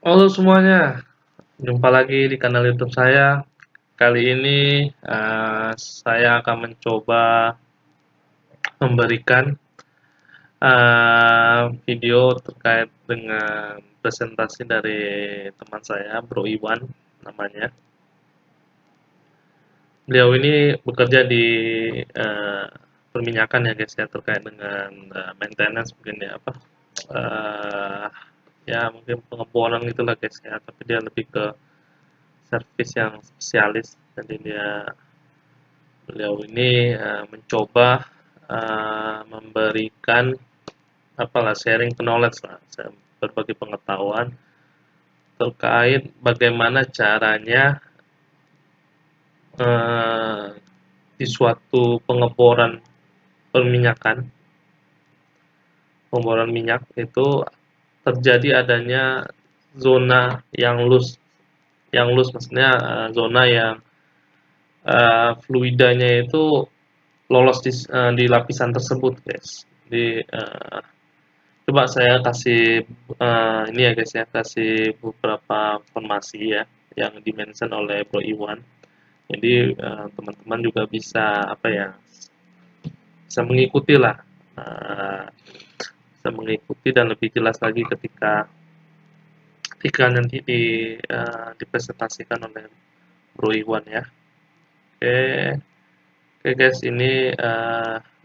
Halo semuanya, jumpa lagi di kanal YouTube saya. Kali ini saya akan mencoba memberikan video terkait dengan presentasi dari teman saya, Bro Iwan namanya. Beliau ini bekerja di eh, perminyakan ya guys ya, terkait dengan maintenance mungkin ya apa, eh, ya mungkin pengeboran itulah guys ya, tapi dia lebih ke servis yang spesialis. Jadi beliau ini mencoba memberikan apalah sharing knowledge lah, berbagi pengetahuan terkait bagaimana caranya eh, di suatu pengeboran minyak itu terjadi adanya zona yang loose maksudnya zona yang fluidanya itu lolos di lapisan tersebut guys. Coba saya kasih ini ya guys ya, kasih beberapa informasi ya yang dimention oleh Bro Iwan. Jadi teman-teman juga bisa apa ya, bisa mengikuti lah, eh, bisa mengikuti dan lebih jelas lagi ketika ketika nanti dipresentasikan oleh Bro Iwan ya. Oke, oke guys, ini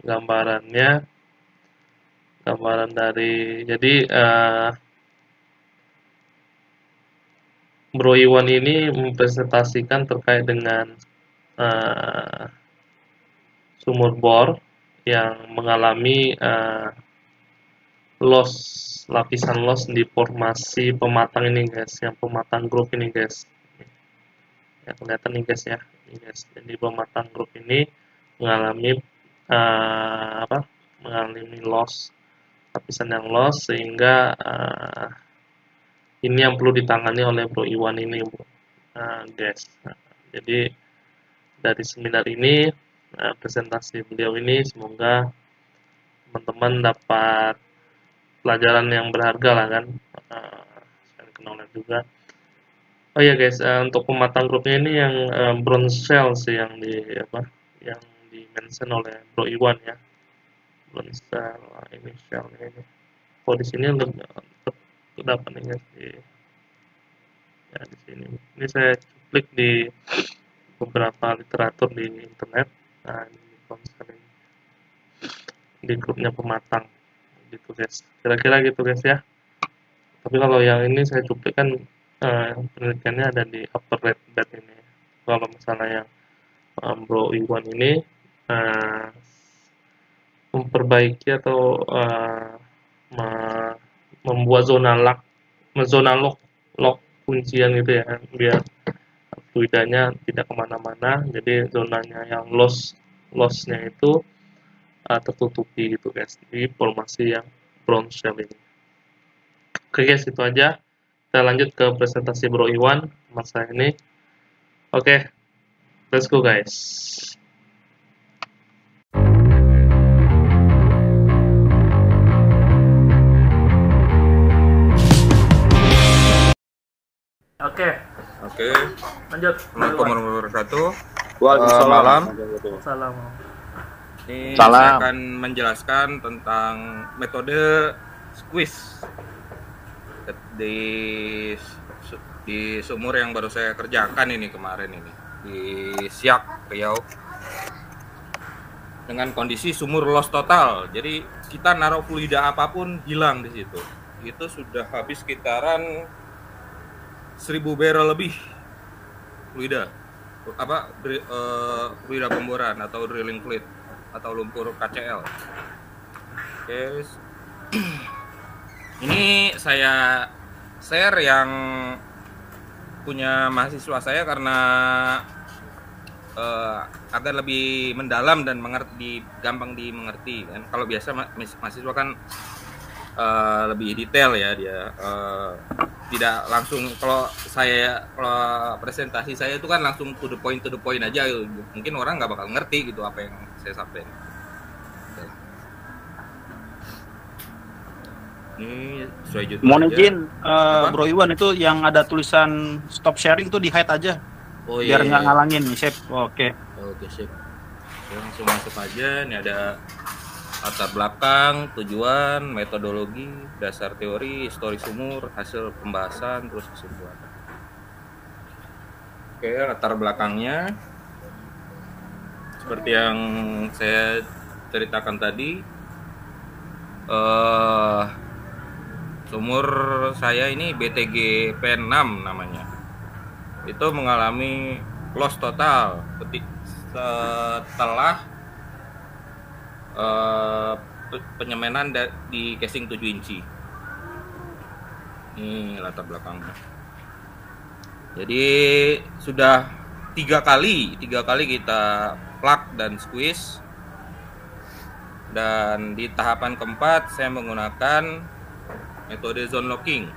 gambarannya, gambaran dari jadi Bro Iwan ini mempresentasikan terkait dengan uh, sumur bor yang mengalami loss, lapisan loss di formasi pematang ini guys, yang pematang grup ini guys. Ya, kelihatan nih guys ya, ini guys. Jadi pematang grup ini mengalami apa? Mengalami loss, lapisan yang loss sehingga ini yang perlu ditangani oleh Bro Iwan ini, guys. Nah, jadi dari seminar ini, presentasi beliau ini semoga teman-teman dapat pelajaran yang berharga lah kan, saya kenal juga. Oh ya guys, untuk pematang grupnya ini yang bronze shell sih yang di apa, yang di mention oleh Bro Iwan ya, bronze shell. Ini shellnya ini. Oh di sini lebih dapat nih guys di, ya di sini. Ini saya cuplik di beberapa literatur di internet. Nah, ini bronze shell ini di grupnya pematang gitu guys. Kira-kira gitu guys ya. Tapi kalau yang ini saya cuplikan penelitiannya ada di upper red bed ini. Kalau misalnya yang Bro Iwan ini uh, memperbaiki atau membuat zona lock kuncian gitu ya, biar fluidanya tidak kemana-mana. Jadi zonanya yang lossnya itu tertutupi gitu guys di formasi yang bronze shell ini. Oke guys, itu aja. Kita lanjut ke presentasi Bro Iwan masa ini. Oke, let's go guys. Oke, Oke, lanjut. Assalamualaikum warahmatullahi wabarakatuh. Waalaikumsalam. Malam. Salam. Ini Salam. saya akan menjelaskan tentang metode squeeze di sumur yang baru saya kerjakan ini kemarin ini di Siak, Riau. Dengan kondisi sumur loss total. Jadi kita naruh fluida apapun hilang di situ. Itu sudah habis sekitaran 1000 barrel lebih fluida. Fluida pemboran atau drilling fluid atau lumpur KCl. Oke. Ini saya share yang punya mahasiswa saya karena agar lebih mendalam dan gampang dimengerti kan. Kalau biasa mahasiswa kan lebih detail ya dia, tidak langsung. Kalau presentasi saya itu kan langsung to the point aja gitu. Mungkin orang nggak bakal ngerti gitu apa yang saya sampaikan. Ini sesuai judul Mohon aja. izin, Apa? Bro Iwan, itu yang ada tulisan stop sharing tuh di hide aja, Oh biar iya, nggak iya. ngalangin nih, Sip. Oke. Oke, sip. Ya, langsung masuk aja. Ini ada latar belakang, tujuan, metodologi, dasar teori, histori sumur, hasil pembahasan, terus kesimpulan. Oke, latar belakangnya seperti yang saya ceritakan tadi, sumur saya ini BTG P6 namanya. Itu mengalami loss total setelah penyemanan di casing 7 inci. Ini latar belakangnya. Jadi sudah tiga kali kita plug dan squeeze, dan di tahapan keempat saya menggunakan metode zone locking.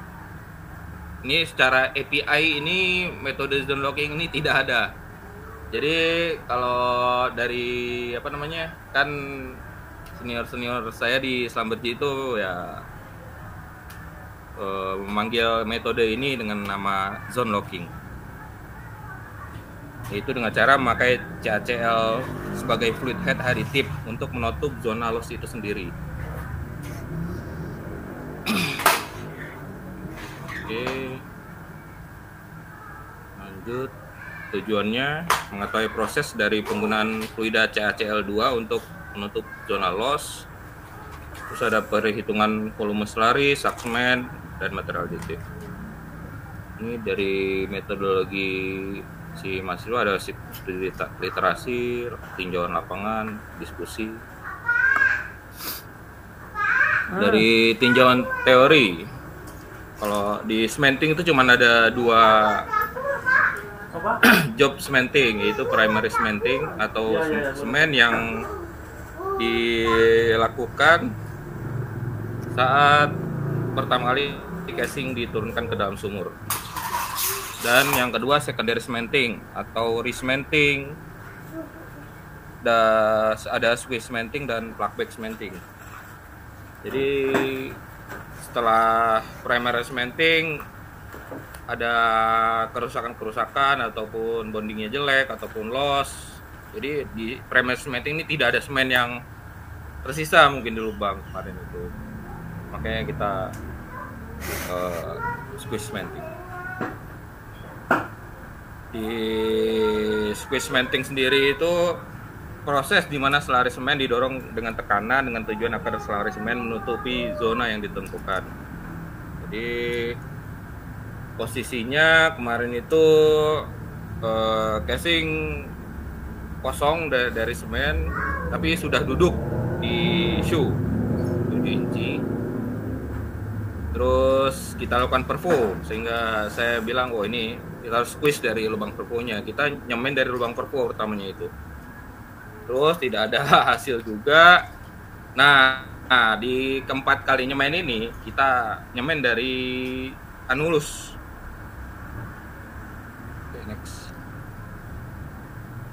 Ini secara API ini metode zone locking ini tidak ada. Jadi kalau dari kan senior saya di Slamberji itu ya memanggil metode ini dengan nama zone locking, yaitu dengan cara memakai CaCl sebagai fluid head aditif untuk menutup zona loss itu sendiri. Oke, lanjut. Tujuannya mengetahui proses dari penggunaan fluida CaCl2 untuk menutup zona loss. Terus ada perhitungan volume slurry, suction, dan material aditif. Ini dari metodologi si mahasiswa, ada studi literasi, tinjauan lapangan, diskusi. Dari tinjauan teori, kalau di cementing itu cuma ada dua job cementing, yaitu primary cementing atau semen yang dilakukan saat pertama kali casing diturunkan ke dalam sumur, dan yang kedua secondary cementing atau re-cementing, ada squeeze cementing dan plugback cementing. Jadi setelah primary cementing ada kerusakan ataupun bondingnya jelek ataupun loss, jadi di primary cementing ini tidak ada semen yang tersisa mungkin di lubang kemarin itu, makanya kita squeeze cementing. Di squeeze cementing sendiri itu proses di mana selari semen didorong dengan tekanan dengan tujuan agar selari semen menutupi zona yang ditentukan. Jadi posisinya kemarin itu casing kosong dari semen, tapi sudah duduk di shoe 7 inci. Terus kita lakukan perfo, sehingga saya bilang, oh ini kita harus squeeze dari lubang perfonya. Kita nyemen dari lubang perfo pertamanya itu. Terus tidak ada hasil juga. Nah, di keempat kali nyemen ini kita nyemen dari anulus. Oke, next.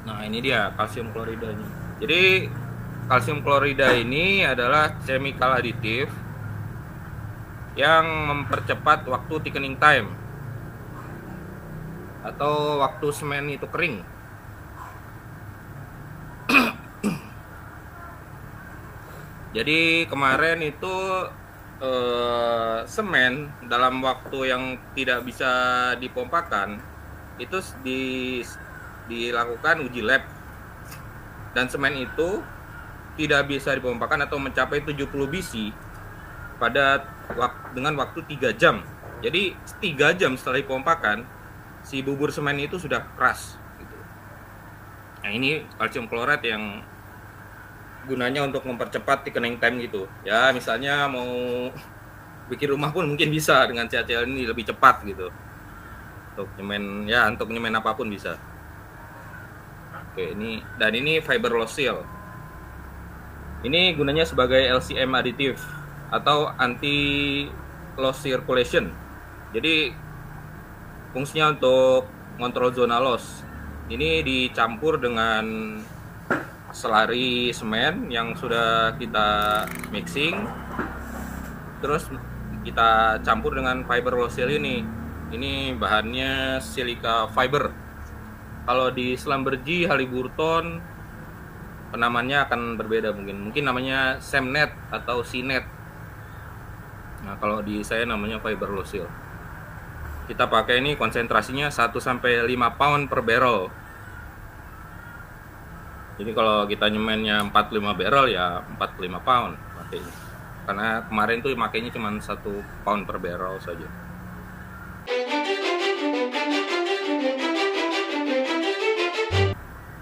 Nah, ini dia kalsium kloridanya. Jadi kalsium klorida ini adalah chemical aditif yang mempercepat waktu thickening time atau waktu semen itu kering. Jadi kemarin itu semen dalam waktu yang tidak bisa dipompakan itu dilakukan uji lab, dan semen itu tidak bisa dipompakan atau mencapai 70 bc dengan waktu 3 jam. Jadi 3 jam setelah dipompakan, si bubur semen itu sudah keras gitu. Nah, ini kalsium klorat yang gunanya untuk mempercepat thickening time gitu. Ya, misalnya mau bikin rumah pun mungkin bisa dengan CaCl ini lebih cepat gitu. Untuk nyemen apapun bisa. Oke, ini fiber loss seal. Ini gunanya sebagai LCM aditif atau anti loss circulation. Jadi fungsinya untuk kontrol zona loss. Ini dicampur dengan selari semen yang sudah kita mixing. Terus kita campur dengan fiber low seal ini. Ini bahannya silika fiber. Kalau di Schlumberger, Halliburton penamaannya akan berbeda mungkin namanya Semnet atau Sinet. Nah, kalau di saya namanya fiber low seal. Kita pakai ini konsentrasinya 1 sampai 5 pound per barrel. Jadi kalau kita nyemennya 45 barrel ya 45 pound makanya. Karena kemarin tuh makainya cuma 1 pound per barrel saja.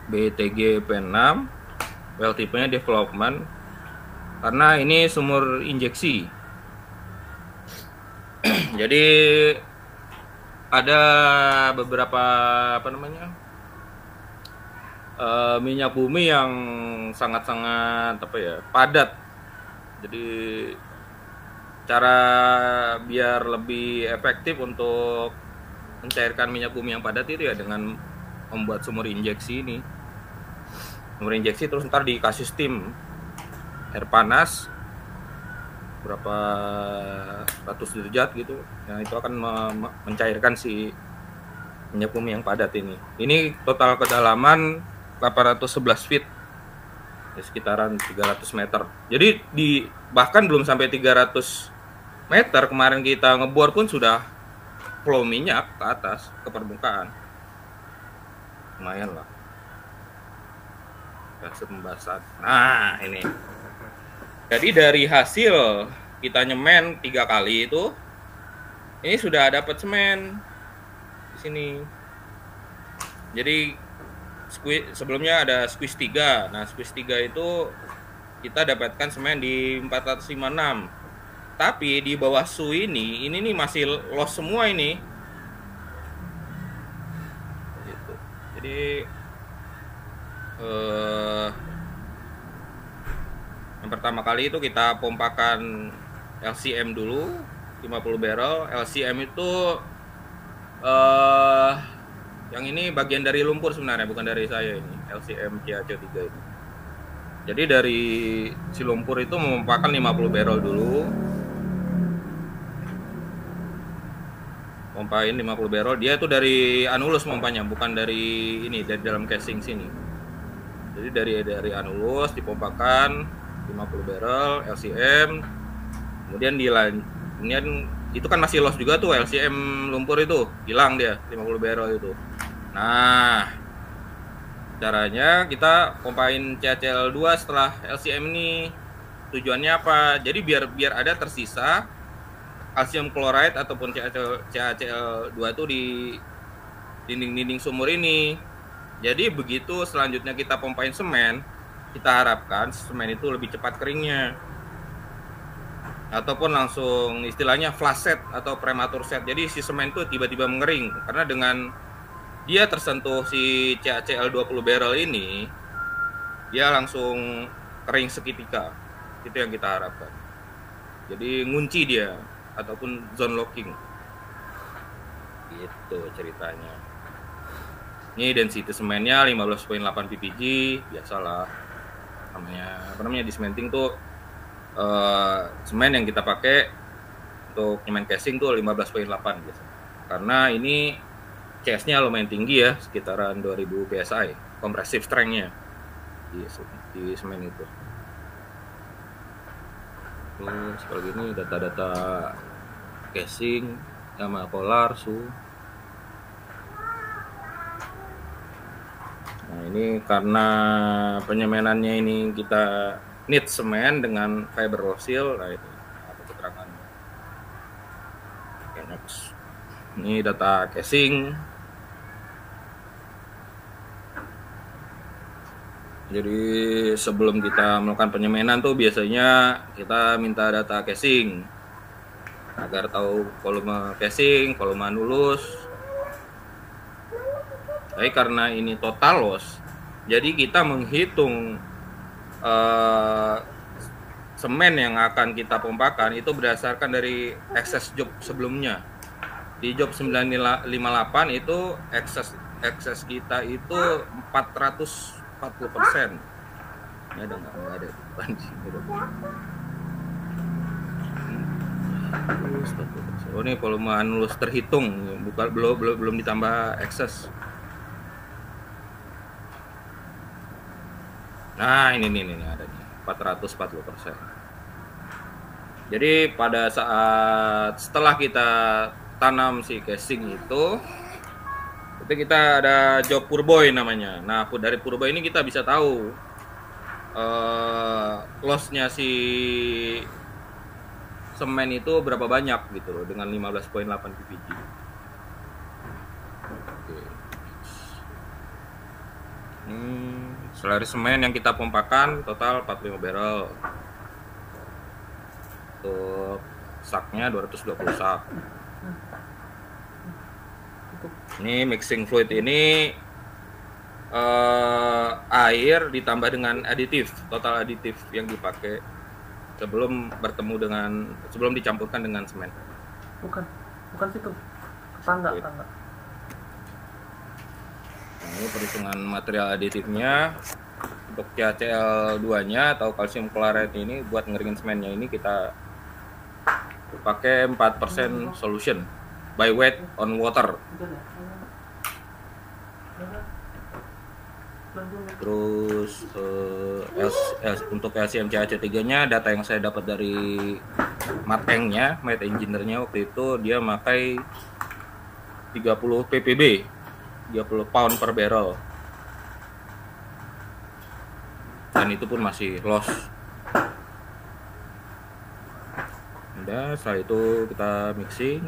BTG P6, well tipenya development, karena ini sumur injeksi. Jadi ada beberapa minyak bumi yang sangat-sangat padat. Jadi cara biar lebih efektif untuk mencairkan minyak bumi yang padat itu ya dengan membuat sumur injeksi ini. Sumur injeksi terus ntar dikasih steam air panas berapa ratus derajat gitu. Nah, itu akan mencairkan si minyak bumi yang padat ini. Ini total kedalaman 811 feet. Ya, sekitaran 300 meter. Jadi bahkan belum sampai 300 meter kemarin kita ngebor pun sudah flow minyak ke atas, ke permukaan. Lumayan lah. Hasil pembahasan. Nah, ini. Jadi dari hasil kita nyemen 3 kali itu, ini sudah dapat semen di sini. Jadi sebelumnya ada squeeze 3. Nah, squeeze 3 itu kita dapatkan semen di 456. Tapi di bawah su ini nih masih loss semua ini. Gitu. Jadi yang pertama kali itu kita pompakan LCM dulu 50 barrel. LCM itu yang ini bagian dari lumpur sebenarnya, bukan dari saya ini. LCM CAC3 ini. Jadi dari si lumpur itu memompakan 50 barrel dulu. Pompain 50 barrel. Dia itu dari anulus pompanya, bukan dari ini, dari dalam casing sini. Jadi dari anulus dipompakan 50 barrel LCM. Kemudian itu kan masih loss juga tuh LCM lumpur itu, hilang dia 50 barrel itu. Nah, caranya kita pompain CaCl2 setelah LCM ini. Tujuannya apa? Jadi biar ada tersisa kalsium chloride ataupun CaCl2 itu di dinding-dinding sumur ini. Jadi begitu selanjutnya kita pompain semen, kita harapkan semen itu lebih cepat keringnya. Ataupun langsung istilahnya flash set atau prematur set. Jadi si semen itu tiba-tiba mengering karena dengan dia tersentuh si CaCl20 barrel ini, dia langsung kering seketika. Itu yang kita harapkan. Jadi ngunci dia ataupun zone locking. Gitu ceritanya. Ini density semennya 15.8 ppg, biasalah. Namanya di cementing tuh semen yang kita pakai untuk nyemen casing tuh 15.8 biasa. Karena ini CS-nya lumayan tinggi ya, sekitaran 2000 psi, compressive strength-nya di semen itu. Terus kalau gini data-data casing sama polar su. Nah, ini karena penyemenannya ini kita need semen dengan fiber low seal. Nah, itu apa keterangannya. Oke, next. Ini data casing. Jadi sebelum kita melakukan penyemenan tuh biasanya kita minta data casing agar tahu volume casing, volume anulus. Tapi karena ini total loss, jadi kita menghitung semen yang akan kita pompakan itu berdasarkan dari excess job sebelumnya. Di job 958 itu excess kita itu 440%. Ini ada nggak ada banjir. Oh, ini volume anulus terhitung, bukan belum ditambah excess. Nah, ini ada nih, 440%. Jadi pada saat setelah kita tanam si casing itu kita ada job purboy namanya. Nah, dari purboy ini kita bisa tahu lossnya si semen itu berapa banyak gitu loh, dengan 15,8 ppg. Oke. Selari semen yang kita pompakan total 45 barrel. Untuk saknya 220 sak. Ini mixing fluid ini air ditambah dengan aditif, total aditif yang dipakai sebelum dicampurkan dengan semen. Bukan situ. Tangga. Nah, ini perhitungan material aditifnya. Untuk CaCl2-nya atau kalsium chloride ini buat ngeringin semennya ini kita pakai 4% solution by weight on water. Terus untuk LCM CaC3-nya, data yang saya dapat dari Matengnya, Mate Engineer-nya waktu itu dia pakai 30 ppb, 30 pound per barrel. Dan itu pun masih loss. Udah, setelah itu kita mixing.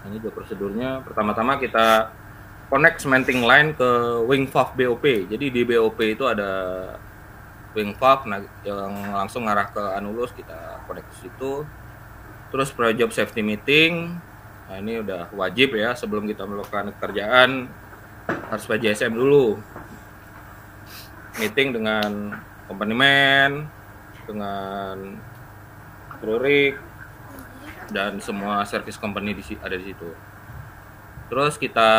Ini juga prosedurnya. Pertama-tama kita connect cementing line ke wing valve BOP. Jadi di BOP itu ada wing valve yang langsung ngarah ke anulus, kita connect ke situ. Terus pre-job safety meeting. Nah, ini udah wajib ya, sebelum kita melakukan kerjaan harus PJSM dulu. Meeting dengan company man, dengan Krurik, dan semua service company ada di situ. Terus kita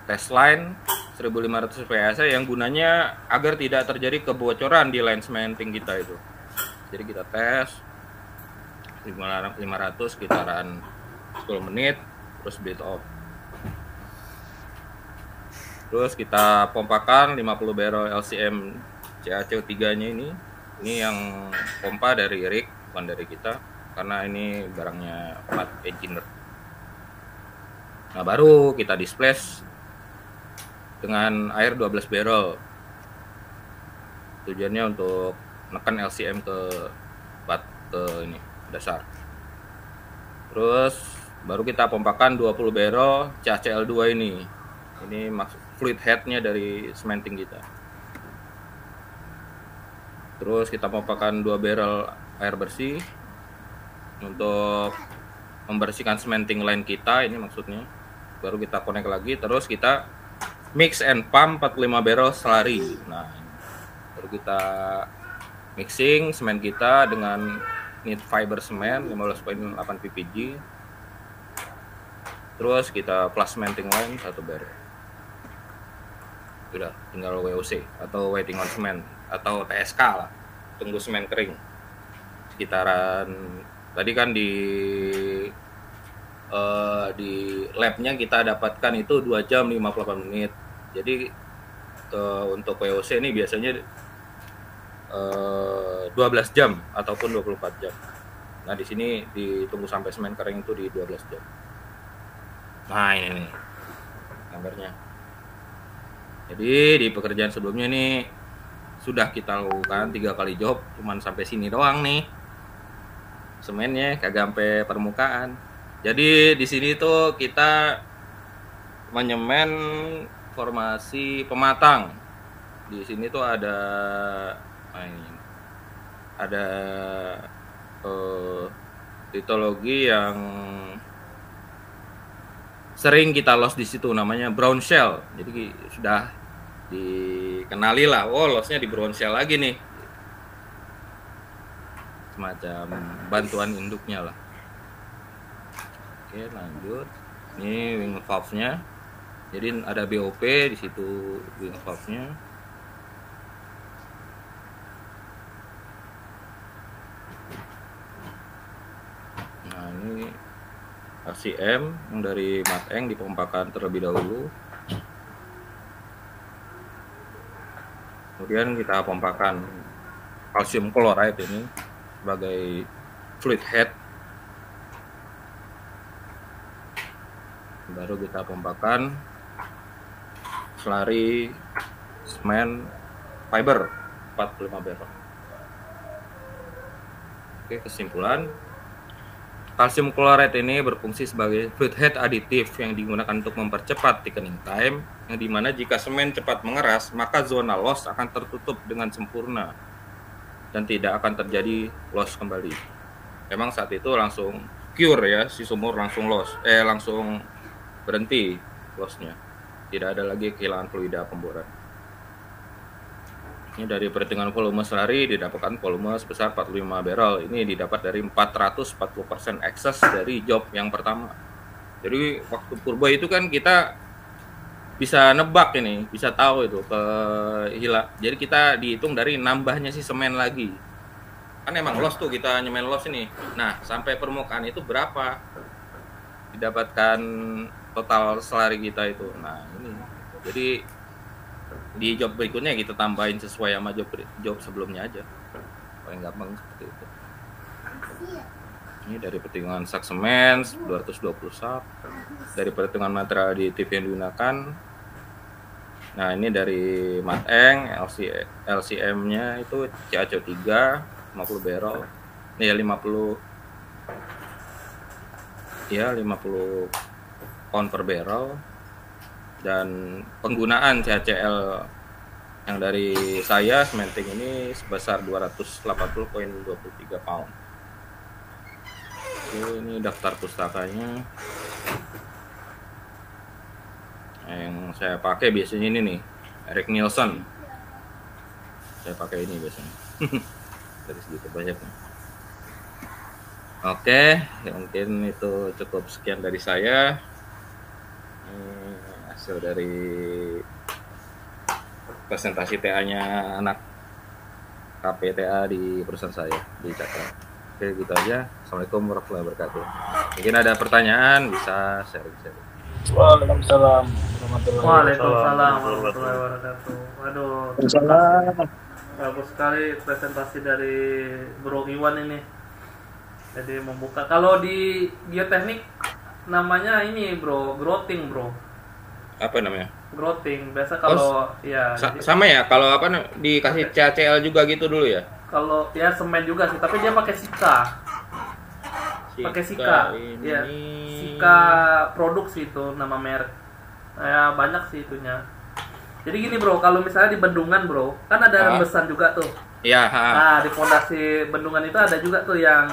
test line 1500 PSI yang gunanya agar tidak terjadi kebocoran di line cementing kita itu. Jadi kita tes 500 sekitaran 10 menit, terus bleed off. Terus kita pompakan 50 barrel LCM CaCO3-nya ini yang pompa dari rig, bukan dari kita, karena ini barangnya Mate Engineer. Nah, baru kita displace dengan air 12 barrel. Tujuannya untuk menekan LCM ke ini dasar. Terus baru kita pompakan 20 barrel CaCl2 ini. Ini maksud fluid headnya dari cementing kita. Terus kita pompakan 2 barrel air bersih untuk membersihkan cementing line kita, ini maksudnya. Baru kita connect lagi, terus kita mix and pump 45 barrel selari. Nah, baru kita mixing semen kita dengan knit fiber semen 15,8 ppg. Terus kita plus cementing line 1 barrel. Udah, tinggal WOC atau waiting on cement atau TSK lah, tunggu semen kering. Sekitaran tadi kan di labnya kita dapatkan itu 2 jam 58 menit. Jadi untuk WOC ini biasanya 12 jam ataupun 24 jam. Nah, di sini ditunggu sampai semen kering itu di 12 jam. Nah, ini nih gambarnya. Jadi di pekerjaan sebelumnya ini sudah kita lakukan 3 kali job, cuman sampai sini doang nih. Semennya kagak sampai permukaan. Jadi di sini tuh kita menyemen formasi pematang. Di sini tuh ada litologi yang sering kita loss di situ, namanya brown shell. Jadi sudah dikenali lah, lossnya di brown shell lagi nih, semacam bantuan induknya lah. Oke, lanjut. Ini wing valve-nya. Jadi ada BOP di situ, wing valve-nya. RCM yang dari Mateng dipompakan terlebih dahulu. Kemudian kita pompakan kalsium chloride ini sebagai fluid head. Baru kita pompakan slurry semen fiber 45 barrel. Oke, kesimpulan, kalsium chloride ini berfungsi sebagai fluid head aditif yang digunakan untuk mempercepat thickening time, yang dimana jika semen cepat mengeras, maka zona loss akan tertutup dengan sempurna dan tidak akan terjadi loss kembali. Memang saat itu langsung cure ya, si sumur langsung langsung berhenti lossnya, tidak ada lagi kehilangan fluida pemboran. Ini dari perhitungan volume slurry didapatkan volume sebesar 45 barrel. Ini didapat dari 440% excess dari job yang pertama. Jadi waktu purba itu kan kita bisa nebak ini, bisa tahu itu ke hila. Jadi kita dihitung dari nambahnya si semen lagi. Kan emang loss tuh, kita nyemen loss ini. Nah, sampai permukaan itu berapa didapatkan total slurry kita itu. Nah, ini. Jadi di job berikutnya kita tambahin sesuai sama job sebelumnya aja. Paling gampang seperti itu. Ini dari perhitungan sak semen 220 sak, dari perhitungan material aditif yang digunakan. Nah, ini dari Mateng LCM-nya itu CaCO3 50 barrel. Ini ya 50 pound per barrel. Dan penggunaan CaCl yang dari saya cementing ini sebesar 280,23 pound. Oke, ini daftar pustakanya. Yang saya pakai biasanya ini nih, Eric Nielsen. Saya pakai ini biasanya. Dari segitu banyaknya. Oke, ya mungkin itu cukup sekian dari saya. Hasil dari presentasi TA-nya anak KPTA di perusahaan saya di Cakra. Oke, gitu aja. Assalamualaikum warahmatullahi wabarakatuh. Mungkin ada pertanyaan, bisa sharing-sharing. Waalaikumsalam Waalaikumsalam warahmatullahi wabarakatuh. Waduh, bagus sekali presentasi dari Bro Iwan ini. Jadi membuka. Kalau di geoteknik namanya ini Bro, growthing Bro. Apa namanya? Growthing. Biasa kalau sama ya, kalau dikasih CaCl juga gitu dulu ya. Kalau ya semen juga sih, tapi dia pakai Sika. Pakai Sika. Ya. Sika produksi itu nama merek. Ya banyak sih itunya. Jadi gini Bro, kalau misalnya di bendungan Bro, kan ada rembesan juga tuh. Iya, Nah, di pondasi bendungan itu ada juga tuh yang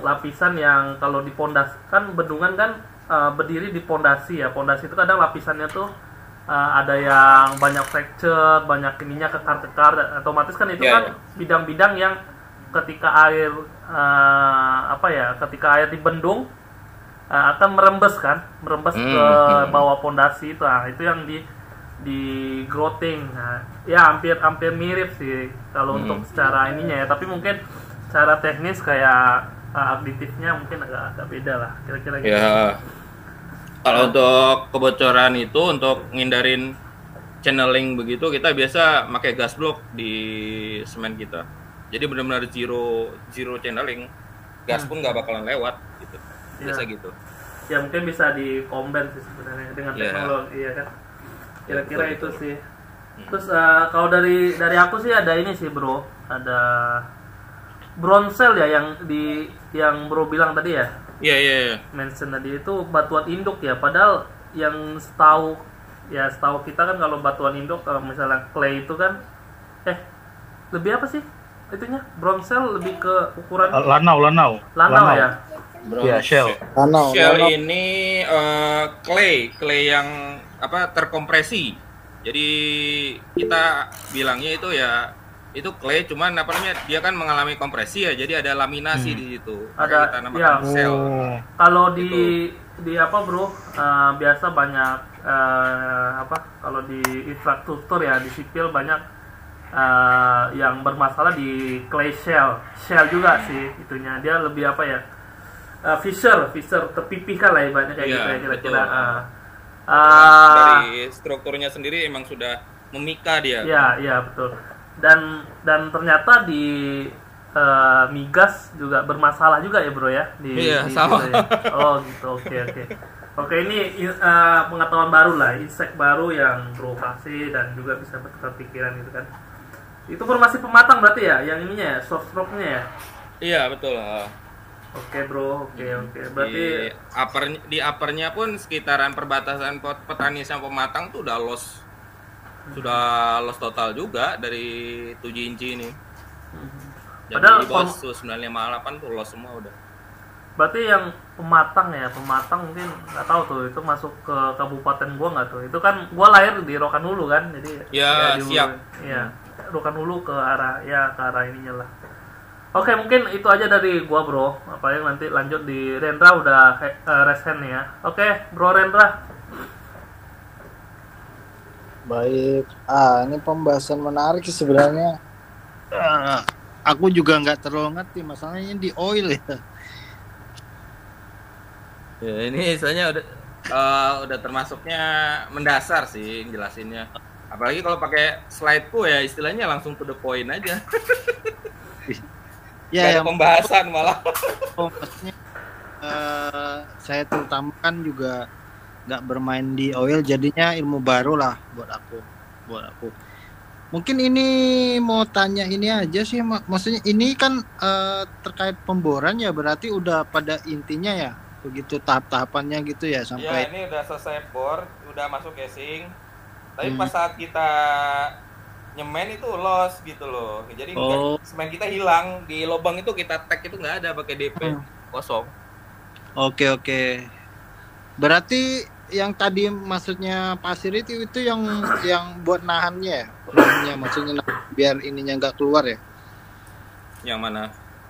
lapisan yang kalau di pondasi kan bendungan kan berdiri di pondasi ya. Pondasi itu kadang lapisannya tuh ada yang banyak fracture, banyak ininya kekar-kekar. Otomatis kan itu kan bidang-bidang yang ketika air ketika air dibendung akan merembes ke bawah pondasi itu. Nah, itu yang di growthing. Nah, ya hampir mirip sih kalau untuk secara ininya ya, tapi mungkin secara teknis kayak aditifnya mungkin agak beda lah kira-kira gitu. Ya. Kalau untuk kebocoran itu, untuk ngindarin channeling begitu, kita biasa pakai gas block di semen kita. Jadi benar-benar zero channeling, gas pun nggak bakalan lewat gitu. Biasa gitu. Ya mungkin bisa di combine sih sebenarnya dengan teknologi, ya kan. Kira-kira itu sih. Terus kalau dari aku sih ada ini sih Bro, ada Bronsel ya yang Bro bilang tadi ya. Iya. Mention tadi itu batuan induk ya, padahal yang setahu kita kan kalau batuan induk kalau misalnya clay itu kan lebih apa sih itunya? Bronsel lebih ke ukuran lanau ya. Ya, shell. Shell ini clay yang terkompresi. Jadi kita bilangnya itu ya itu clay, cuman dia kan mengalami kompresi ya, jadi ada laminasi di situ. Ada kita namakan shell. Kalau di Bro, biasa banyak kalau di infrastruktur ya, di sipil banyak yang bermasalah di clay shell juga sih itunya. Dia lebih fissure terpipihkan lah ibaratnya kayak Iya, gitu ya kira-kira. betul. Ah, Dari strukturnya sendiri emang sudah memika dia. iya betul. Dan ternyata di migas juga bermasalah juga ya bro ya Iya, sama. situ ya. Oh gitu, oke ini pengetahuan baru lah, insight baru yang beroperasi dan juga bisa bertukar pikiran gitu kan. Itu formasi pematang berarti ya, yang ininya ya, soft stroke-nya ya. Iya, betul. Oke bro, oke. Berarti Di uppernya pun sekitaran perbatasan petani sama pematang tuh udah sudah loss total juga dari 7 inci ini. Jadi Padahal di bawah 958 tuh loss semua udah. berarti yang pematang mungkin nggak tahu tuh itu masuk ke kabupaten gua nggak tuh. Itu kan gua lahir di Rokan Hulu kan, jadi Ya, di Hulu. siap. Iya, Rokan Hulu ke arah ininya lah. Oke, mungkin itu aja dari gua bro. Apalagi nanti lanjut di Rendra udah rest hand ya. Oke, bro Rendra. Baik, ini pembahasan menarik sih sebenarnya. Aku juga nggak terlalu ngerti masalahnya di oil ya. Ya, ini istilahnya udah termasuknya mendasar sih jelasinnya. Apalagi kalau pakai slide-ku ya istilahnya langsung to the point aja. Nggak ada yang pembahasan malah. maksudnya saya terutama kan juga nggak bermain di oil, jadinya ilmu baru lah buat aku. Mungkin ini mau tanya ini aja sih, maksudnya ini kan terkait pemboran ya, berarti udah pada intinya ya, begitu tahap-tahapannya gitu ya Ya, sampai. ini udah selesai bor, udah masuk casing. Tapi pas saat kita nyemen itu loss gitu loh. Jadi semen kita hilang di lubang itu, kita tag itu nggak ada pakai DP kosong. Oke. Berarti yang tadi maksudnya pasir itu yang buat nahannya maksudnya biar ininya nggak keluar ya. Yang mana?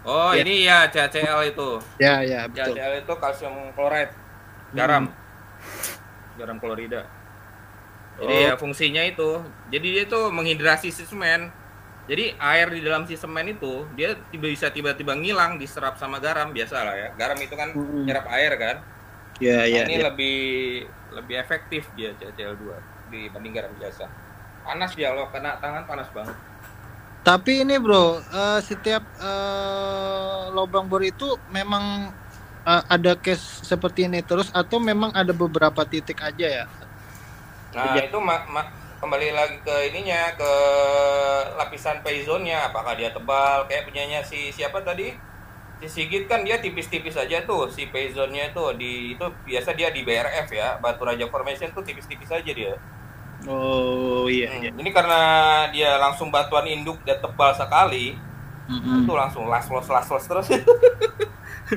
Oh, Ya. ini ya CaCl itu. Ya betul. CaCl itu kalsium klorida, garam klorida. Jadi ya fungsinya itu, jadi dia itu menghidrasi si semen. Jadi air di dalam si semen itu dia bisa tiba-tiba ngilang, diserap sama garam, biasa lah ya. Garam itu kan nyerap air kan. Ya. Ini lebih efektif dia CaCl2 dibanding garam biasa. Panas dia, lo kena tangan panas banget. Tapi ini bro, setiap lubang bor itu memang ada case seperti ini terus atau memang ada beberapa titik aja ya? Nah itu kembali lagi ke ininya, ke lapisan payzone-nya, apakah dia tebal kayak punyanya siapa tadi? Si Sigit kan dia tipis-tipis aja tuh si payzone-nya itu itu biasa dia di BRF ya, Batu Raja Formation tuh tipis-tipis aja dia. Oh iya. Ini karena dia langsung batuan induk dan tebal sekali, itu langsung las los terus.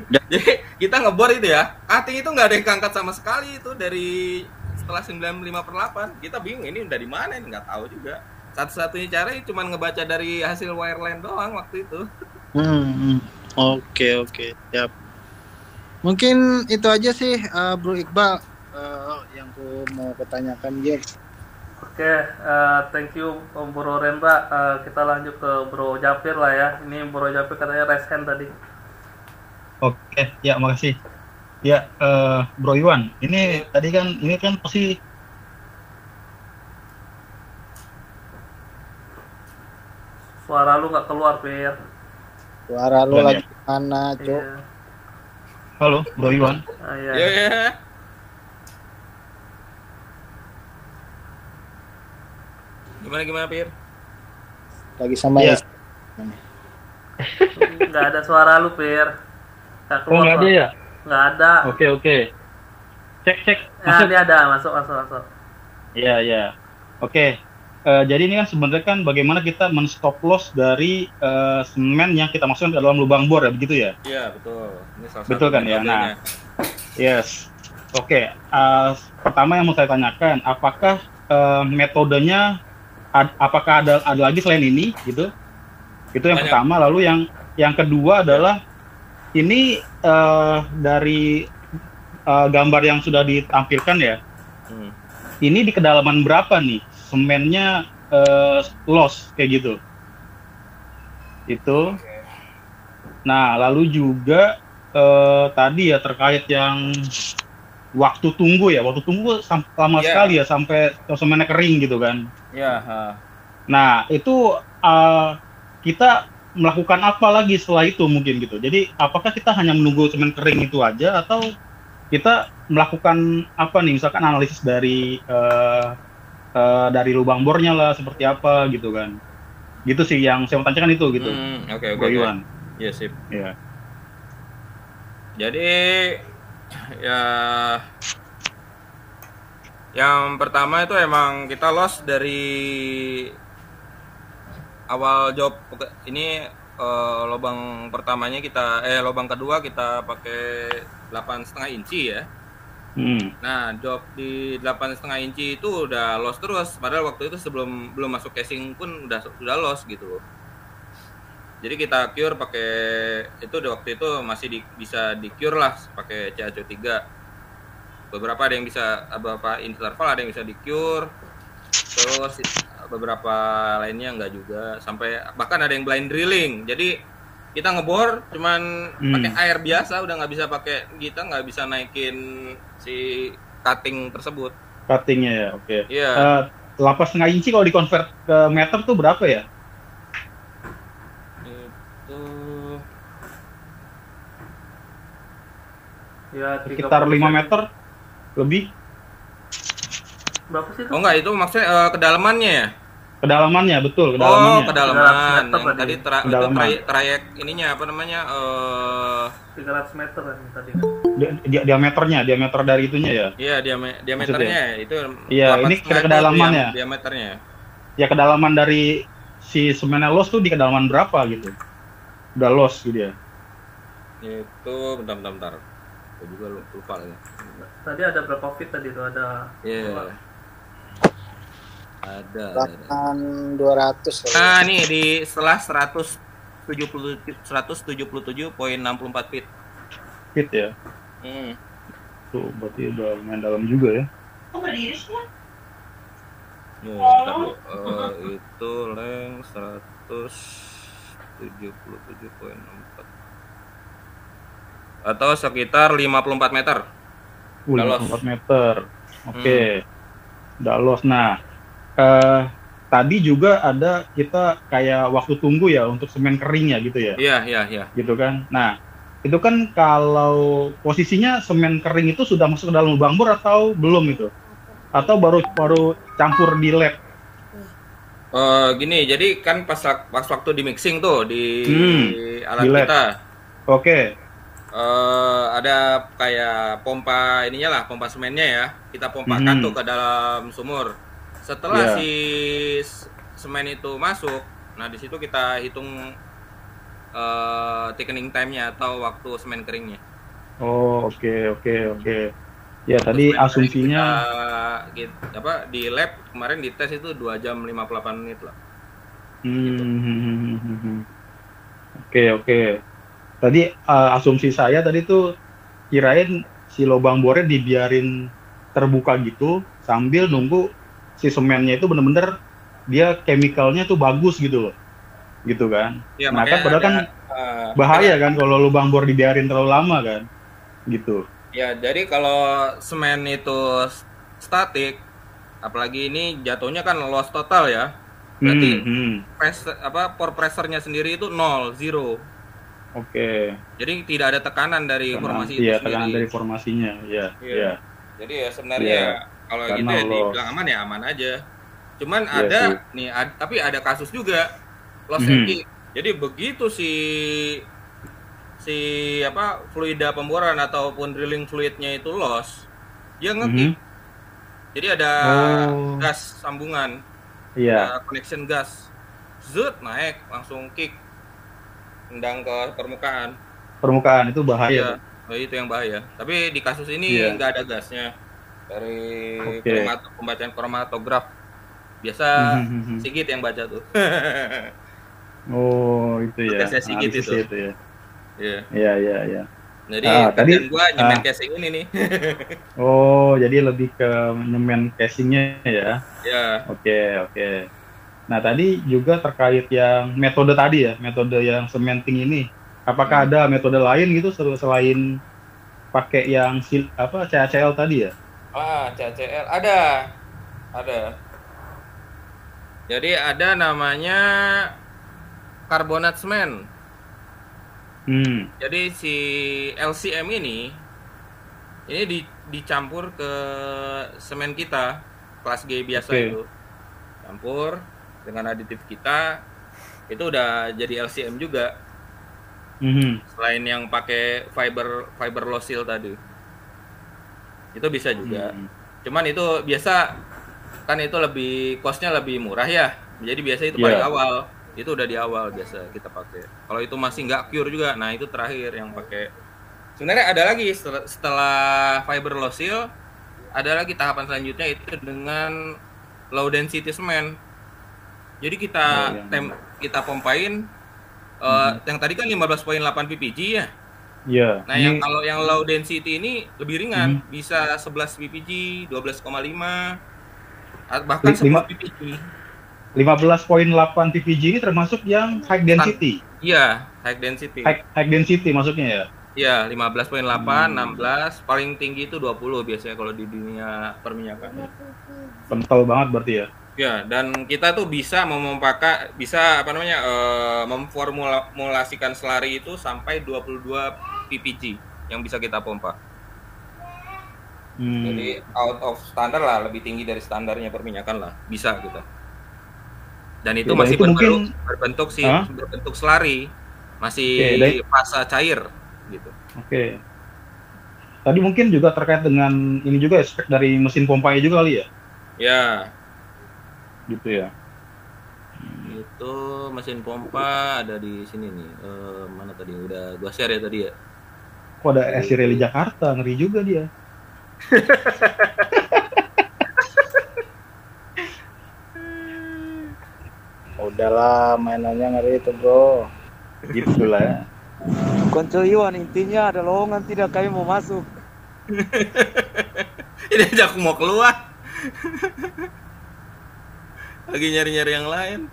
Jadi kita ngebor itu ya, cutting itu nggak ada yang keangkat sama sekali itu dari setelah 95/8. Kita bingung ini dari mana, ini nggak tahu juga. Satu-satunya cara cuma ngebaca dari hasil wireline doang waktu itu. Oke, siap. Mungkin itu aja sih Bro Iqbal yang ku mau ketanyakan ya. Oke, thank you Bro Rendra. Kita lanjut ke Bro Japir lah ya. Ini Bro Japir katanya raise hand tadi. Oke, ya makasih. Ya, Bro Iwan, ini tadi kan pasti Suara lu nggak keluar, Pir. Suara lu Dan lagi mana, Cuk? Iya. halo Bro Iwan. Iya. Ya. Gimana Pir? Lagi sama Iya. Nggak ada suara lu, Pir. Nggak Oh, nggak ada ya? Nggak ada. Oke. Cek. Nah, ini ada. Masuk. Iya. Oke. Jadi ini kan sebenarnya kan bagaimana kita men-stop loss dari semen yang kita masukkan ke dalam lubang bor ya, begitu ya? Iya, betul. Ini salah Betul satu kan ya? metodenya. Nah, yes. Oke. Pertama yang mau saya tanyakan, apakah metodenya apakah ada lagi selain ini gitu? Itu yang Banyak. pertama. Lalu yang kedua adalah ini dari gambar yang sudah ditampilkan ya. Ini di kedalaman berapa nih semennya loss kayak gitu? Itu. Nah, lalu juga tadi ya terkait yang waktu tunggu lama sekali ya sampai semennya kering gitu kan. Iya. Nah itu kita melakukan apa lagi setelah itu mungkin gitu. Jadi apakah kita hanya menunggu semen kering itu aja atau kita melakukan apa nih, misalkan analisis dari lubang bornya lah seperti apa gitu kan. Gitu sih yang saya mau tanyakan itu gitu. Oke. Iya sip. Iya. Jadi ya yang pertama itu emang kita loss dari awal job ini. Lubang pertamanya lubang kedua kita pakai 8,5 inci ya. Nah, job di 8,5 inci itu udah loss terus. Padahal waktu itu belum masuk casing pun udah loss gitu. Jadi kita cure pakai itu waktu itu masih bisa di cure lah pakai CaCO3. Beberapa ada yang bisa interval ada yang bisa di cure. Terus beberapa lainnya enggak juga, sampai bahkan ada yang blind drilling. Jadi kita ngebor cuman pakai air biasa, udah nggak bisa naikin si cutting tersebut. Cuttingnya ya, oke. Iya. 8,5 inci kalau dikonvert ke meter tuh berapa ya? Itu ya sekitar 5 meter lebih. Berapa sih itu? Oh enggak, itu maksudnya kedalamannya ya? Kedalamannya, betul, kedalamannya. Oh, kedalaman. Kedalaman. Tadi trayek ininya apa namanya? 300 meter tadi. Diameter dari itunya ya? Iya, diameternya itu. Iya, ini kedalamannya. Diameternya. Ya, kedalaman dari si semennya loss tuh di kedalaman berapa gitu? Udah loss gitu ya? Itu bentar. Aku juga lupa lagi. Tadi ada berapa feet tadi itu? Ada. Iya. Ada. 200. Nah, nih di setelah 177.64 feet. Feet ya? Tuh, berarti udah main dalam juga ya? Oh, berdiri sih ya? Itu length 177.64 atau sekitar 54 meter. 54 meter. Oke. Udah loss. Nah, tadi juga ada kita kayak waktu tunggu ya untuk semen kering ya gitu ya? Iya. Gitu kan. Nah, itu kan kalau posisinya semen kering itu sudah masuk ke dalam lubang bor atau belum itu? Atau baru campur di lab? Gini, jadi kan pas waktu di mixing tuh di alat di lab. kita. Oke. Ada kayak pompa pompa semennya ya. Kita pompakan tuh ke dalam sumur. Setelah si semen itu masuk, nah di situ kita hitung thickening time-nya atau waktu semen keringnya. Oh, oke. Ya, tadi asumsinya di lab kemarin di tes itu 2 jam 58 menit lah. Oke. Tadi asumsi saya tadi tuh kirain si lubang bornya dibiarin terbuka gitu sambil nunggu si semennya itu bener-bener dia chemicalnya tuh bagus gitu loh, gitu kan? Ya, nah kan padahal kan bahaya kan kalau lubang bor dibiarin terlalu lama kan, gitu. Ya, jadi kalau semen itu statik, apalagi ini jatuhnya kan loss total ya, berarti pore pressure-nya sendiri itu 0. Oke. Jadi tidak ada tekanan dari formasi itu sendiri. Iya, tekanan dari formasinya, iya. Jadi ya sebenarnya kalau gitu ya dibilang aman ya aman aja. Cuman tapi ada kasus juga loss empty. Jadi begitu fluida pemboran ataupun drilling fluidnya itu loss, dia nge-kick. Jadi ada gas sambungan, ada connection gas, naik langsung kick, tendang ke permukaan. Permukaan itu bahaya. Itu yang bahaya. Tapi di kasus ini nggak ada gasnya dari pembacaan kromatograf. Biasa Sigit yang baca tuh. Oh, itu ya. Tesnya Sigit itu ya. Iya. Jadi tadi gua nyemen casing ini nih. Oh, jadi lebih ke nyemen casingnya ya. Iya. Oke. Nah, tadi juga terkait yang metode tadi ya, metode yang cementing ini. Apakah ada metode lain gitu selain pakai yang CACL tadi ya? CACL ada. Jadi ada namanya karbonat semen. Jadi si LCM ini dicampur ke semen kita kelas G biasa itu, campur dengan aditif kita, itu udah jadi LCM juga. Selain yang pakai fiber low seal tadi, itu bisa juga. Cuman itu biasa kan, itu lebih costnya lebih murah ya. Jadi biasa itu paling awal, itu udah di awal biasa kita pakai. Kalau itu masih nggak pure juga, nah itu terakhir yang pakai. Sebenarnya ada lagi setelah fiber low seal, ada lagi tahapan selanjutnya itu dengan low density semen. Jadi kita pompain. Yang tadi kan 15.8 ppg ya. Iya. Nah, kalau yang low density ini lebih ringan, bisa 11 ppg, 12,5, bahkan 10 ppg. 15.8 ppg ini termasuk yang high density. Iya, high density. High density maksudnya ya. Iya, 15.8, 16, paling tinggi itu 20 biasanya kalau di dunia perminyakan. Kental banget berarti ya. Ya, dan kita tuh bisa memformulasikan slurry itu sampai 22 ppg yang bisa kita pompa. Jadi out of standar lah, lebih tinggi dari standarnya perminyakan lah, bisa kita. Dan itu masih berbentuk slurry, masih fase cair gitu. Oke. Tadi mungkin juga terkait dengan ini juga spek dari mesin pompanya juga kali ya? Ya. Gitu ya. Itu mesin pompa ada di sini nih. Mana tadi? Udah gua share ya tadi ya. Kok ada SC Rally Jakarta, ngeri juga dia. Udahlah, mainannya ngeri itu bro. Gitulah ya. Konco Iwan, intinya ada lowongan tidak, kami mau masuk. Ini aja aku mau keluar. Lagi nyari-nyari yang lain.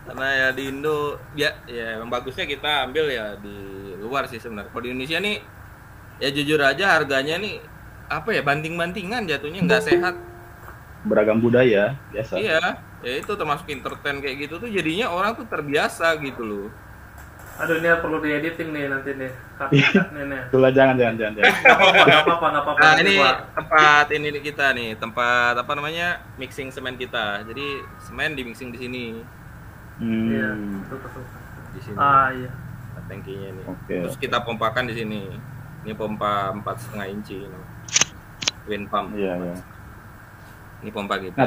Karena ya di Indo ya yang bagusnya kita ambil ya di luar sih sebenarnya. Kalau di Indonesia nih ya jujur aja harganya nih apa ya, banting-bantingan jatuhnya, nggak sehat. Beragam budaya biasa. Iya, ya itu termasuk entertain kayak gitu tuh jadinya orang tuh terbiasa gitu loh. Aduh, ini perlu diediting nih nanti nih. Cut-nya nih. Itulah jangan. Nggak apa-apa. Nah, ini tempat ini kita nih, tempat apa namanya? Mixing semen kita. Jadi semen di mixing di sini. Iya, betul. Di sini. Iya. Tangkinya nih. Okay. Terus kita pompakan di sini. Ini pompa 4,5 inci. Wind pump. Iya. Ini pompa kita. Nah,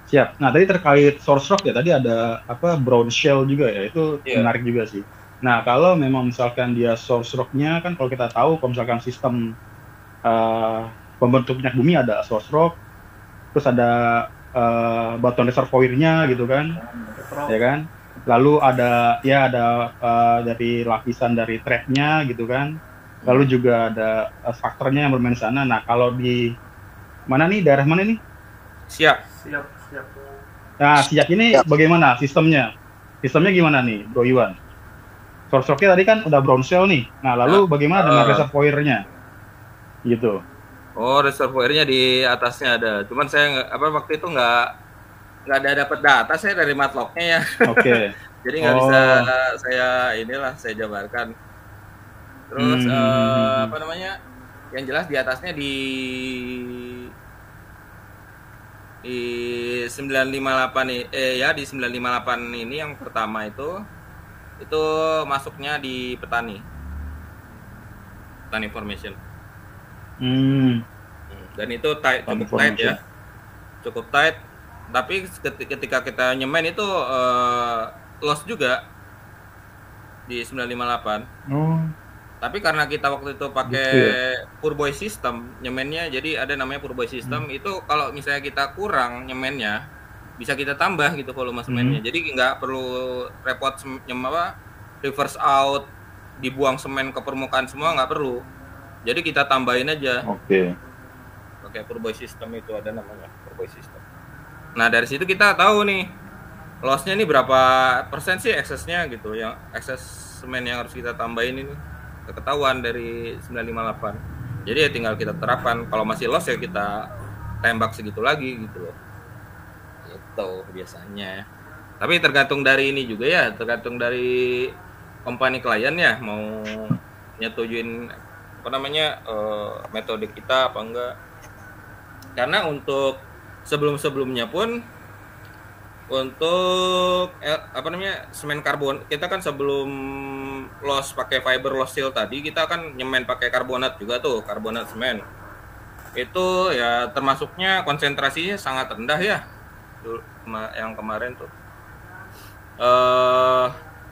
Siap. Nah, tadi terkait source rock ya, tadi ada brown shell juga ya, itu menarik juga sih. Nah, kalau memang misalkan dia source rocknya kan, kalau kita tahu kalau misalkan sistem pembentuk minyak bumi ada source rock, terus ada batuan reservoir-nya gitu kan, ya kan. Lalu ada dari lapisan dari trap-nya gitu kan. Lalu juga ada faktornya yang bermain di sana. Nah, kalau di mana nih, daerah mana nih? Siap. Nah, Siak ini bagaimana sistemnya? Sistemnya gimana nih, Bro Iwan? Source rock-nya tadi kan udah brown shell nih. Nah, lalu bagaimana dengan reservoir-nya? Gitu. Oh, reservoir-nya di atasnya ada. Cuman saya waktu itu nggak ada dapat data saya dari matlock-nya ya. Oke. Jadi nggak bisa saya jabarkan. Terus apa namanya? Yang jelas di atasnya di 958 di 958 ini yang pertama itu masuknya di petani formation. Dan itu cukup tight. Tapi ketika kita nyemen itu loss juga di 958. Tapi karena kita waktu itu pakai Purboy system nyemennya, jadi ada namanya Purboy system. Itu kalau misalnya kita kurang nyemennya, bisa kita tambah gitu volume semennya. Jadi nggak perlu repot reverse out, dibuang semen ke permukaan semua, nggak perlu. Jadi kita tambahin aja. Pakai Purboy system, itu ada namanya Purboy system. Nah, dari situ kita tahu nih lossnya ini berapa persen sih eksesnya gitu, yang ekses semen yang harus kita tambahin ini ketahuan dari 958. Jadi ya tinggal kita terapkan, kalau masih loss ya kita tembak segitu lagi gitu loh. Itu biasanya. Tapi tergantung dari ini juga ya, tergantung dari company klien ya, mau nyetujuin apa namanya metode kita apa enggak. Karena untuk sebelum-sebelumnya pun untuk apa namanya semen karbon, kita kan sebelum loss pakai fiber loss seal tadi, kita kan nyemen pakai karbonat juga tuh, karbonat semen. Itu ya termasuknya konsentrasinya sangat rendah ya. Yang kemarin tuh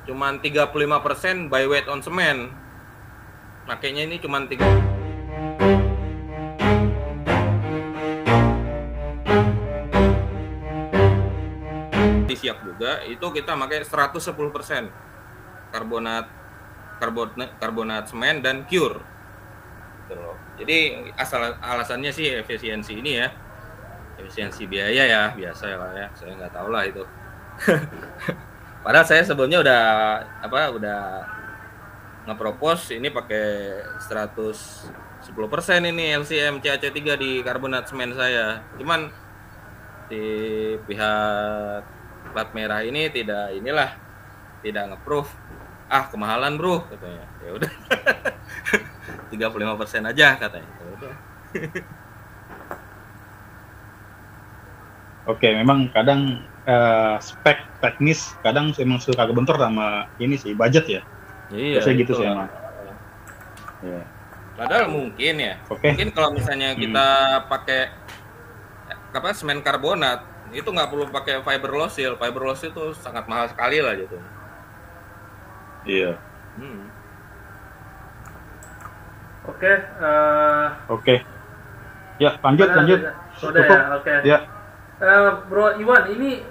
cuman 35% by weight on semen. Makanya ini cuman 3 siap juga, itu kita pakai 110% karbonat semen dan cure. Jadi alasannya sih efisiensi ini ya, efisiensi biaya ya, biasa lah ya, saya nggak tahu lah itu. Padahal saya sebelumnya udah ngepropose ini pakai 110% ini LCM CAC3 di karbonat semen saya. Cuman di pihak plat merah ini tidak nge-proof. Kemahalan bro katanya. Ya udah. 35% aja katanya. Ya udah. Oke, memang kadang spek teknis kadang emang suka kebentur sama ini sih budget ya. Iya. Biasanya gitu sih emang. Iya. Padahal mungkin ya. Mungkin kalau misalnya kita pakai semen karbonat itu nggak perlu pakai fiber loss seal. Fiber loss itu sangat mahal sekali lah gitu. Iya. Oke. Ya, lanjut. Udah ya, oke. Ya. Bro Iwan, ini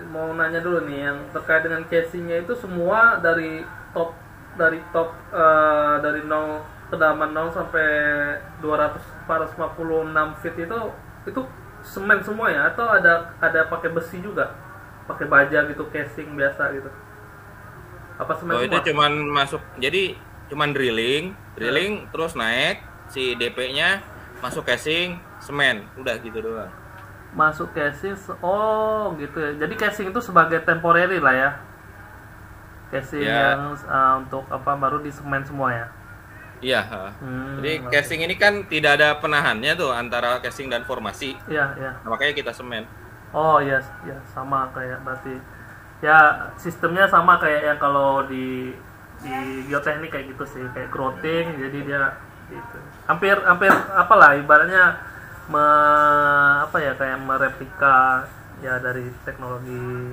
mau nanya dulu nih yang terkait dengan casingnya itu semua dari top dari 0 kedalaman 0 sampai 456 feet itu semen semua ya, atau ada pakai besi juga, pakai baja gitu, casing biasa gitu, apa semen semua? Itu cuman masuk, jadi cuman drilling terus naik si DP-nya, masuk casing, semen, udah gitu doang. Masuk casing, oh gitu ya. Jadi casing itu sebagai temporary lah ya, casing yang untuk apa baru di semen semua ya. Iya. Jadi casing ini kan tidak ada penahannya tuh antara casing dan formasi. Iya. Nah, makanya kita semen. Oh iya, sama kayak berarti. Ya sistemnya sama kayak yang kalau di geoteknik kayak gitu sih, kayak growting. Jadi dia gitu. Hampir apalah ibaratnya kayak mereplika ya dari teknologi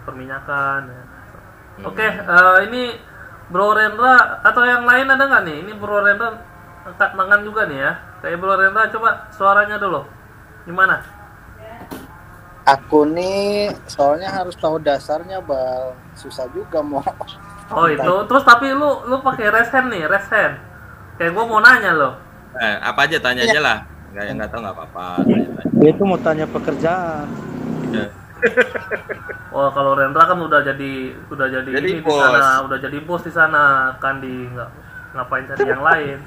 perminyakan ya. Oke, ini Bro Rendra atau yang lain ada nggak nih? Ini Bro Rendra angkat tangan juga nih ya. Kayak Bro Rendra, coba suaranya dulu. Gimana? Aku nih soalnya harus tahu dasarnya, Bal. Susah juga mau. Oh itu. Terus tapi lu pakai raise hand nih, raise hand. Kayak gua mau nanya lo. Apa aja tanya aja lah. Nggak tahu nggak apa-apa. Dia itu mau tanya pekerjaan. Ya. Oh kalau Rendra kan udah jadi ini di sana, udah jadi bos di sana, kan ngapain cari yang lain?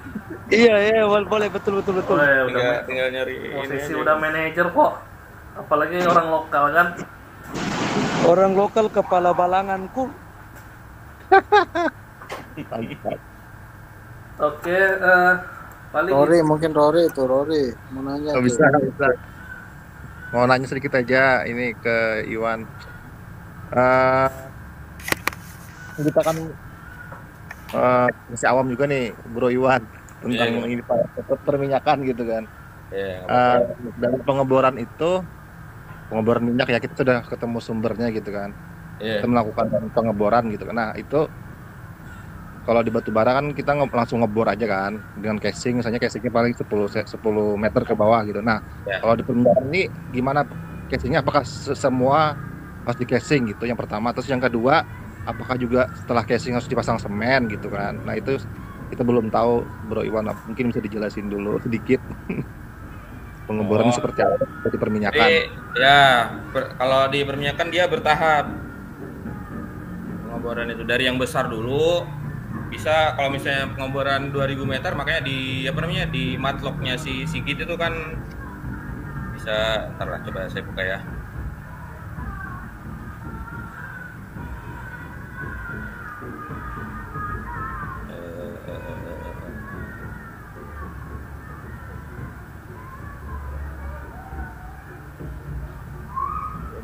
Iya, boleh betul. Tinggal nyari. Posisi udah manajer kok. Apalagi orang lokal kan. Orang lokal kepala balanganku. Oke, paling Rory mau nanya. Bisa. Mau nanya sedikit aja ini ke Iwan. Kita kan masih awam juga nih Bro Iwan tentang ini perminyakan gitu kan. Dari pengeboran minyak ya, kita sudah ketemu sumbernya gitu kan. Kita melakukan pengeboran gitu kan. Nah itu kalau di batu bara kan kita langsung ngebor aja kan dengan casing, misalnya casingnya paling 10 meter ke bawah gitu. Nah kalau di perminyakan ini gimana casingnya, apakah semua harus di casing gitu yang pertama, terus yang kedua apakah juga setelah casing harus dipasang semen gitu kan. Nah itu kita belum tahu Bro Iwan, mungkin bisa dijelasin dulu sedikit pengeborannya seperti apa, seperti perminyakan. Ya, kalau di perminyakan dia bertahap. Pengeboran itu dari yang besar dulu. Bisa kalau misalnya pengeboran 2000 meter, makanya di di matlocknya si Sigit itu kan bisa. Ntar lah, coba saya buka ya.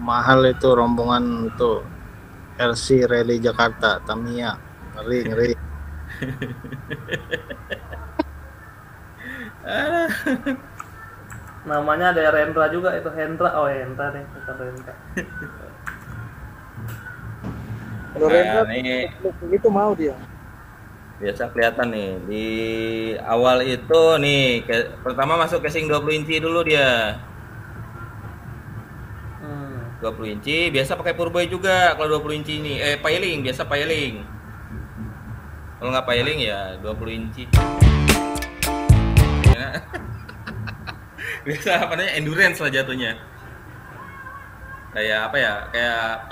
Mahal itu rombongan itu RC Rally Jakarta, Tamiya, ngeri. Namanya ada Rendra juga itu, Hendra. Oh, Hendra nih, bukan Rendra. Kalau Rendra ini itu mau dia. biasa kelihatan nih di awal itu nih pertama masuk casing 20 inci dulu dia. 20 inci biasa pakai purboy juga kalau 20 inci ini piling biasa piling. Kalau nggak piling ya 20 inci. Ya. Biasa apa namanya endurance lah jatuhnya. Kayak apa ya? Kayak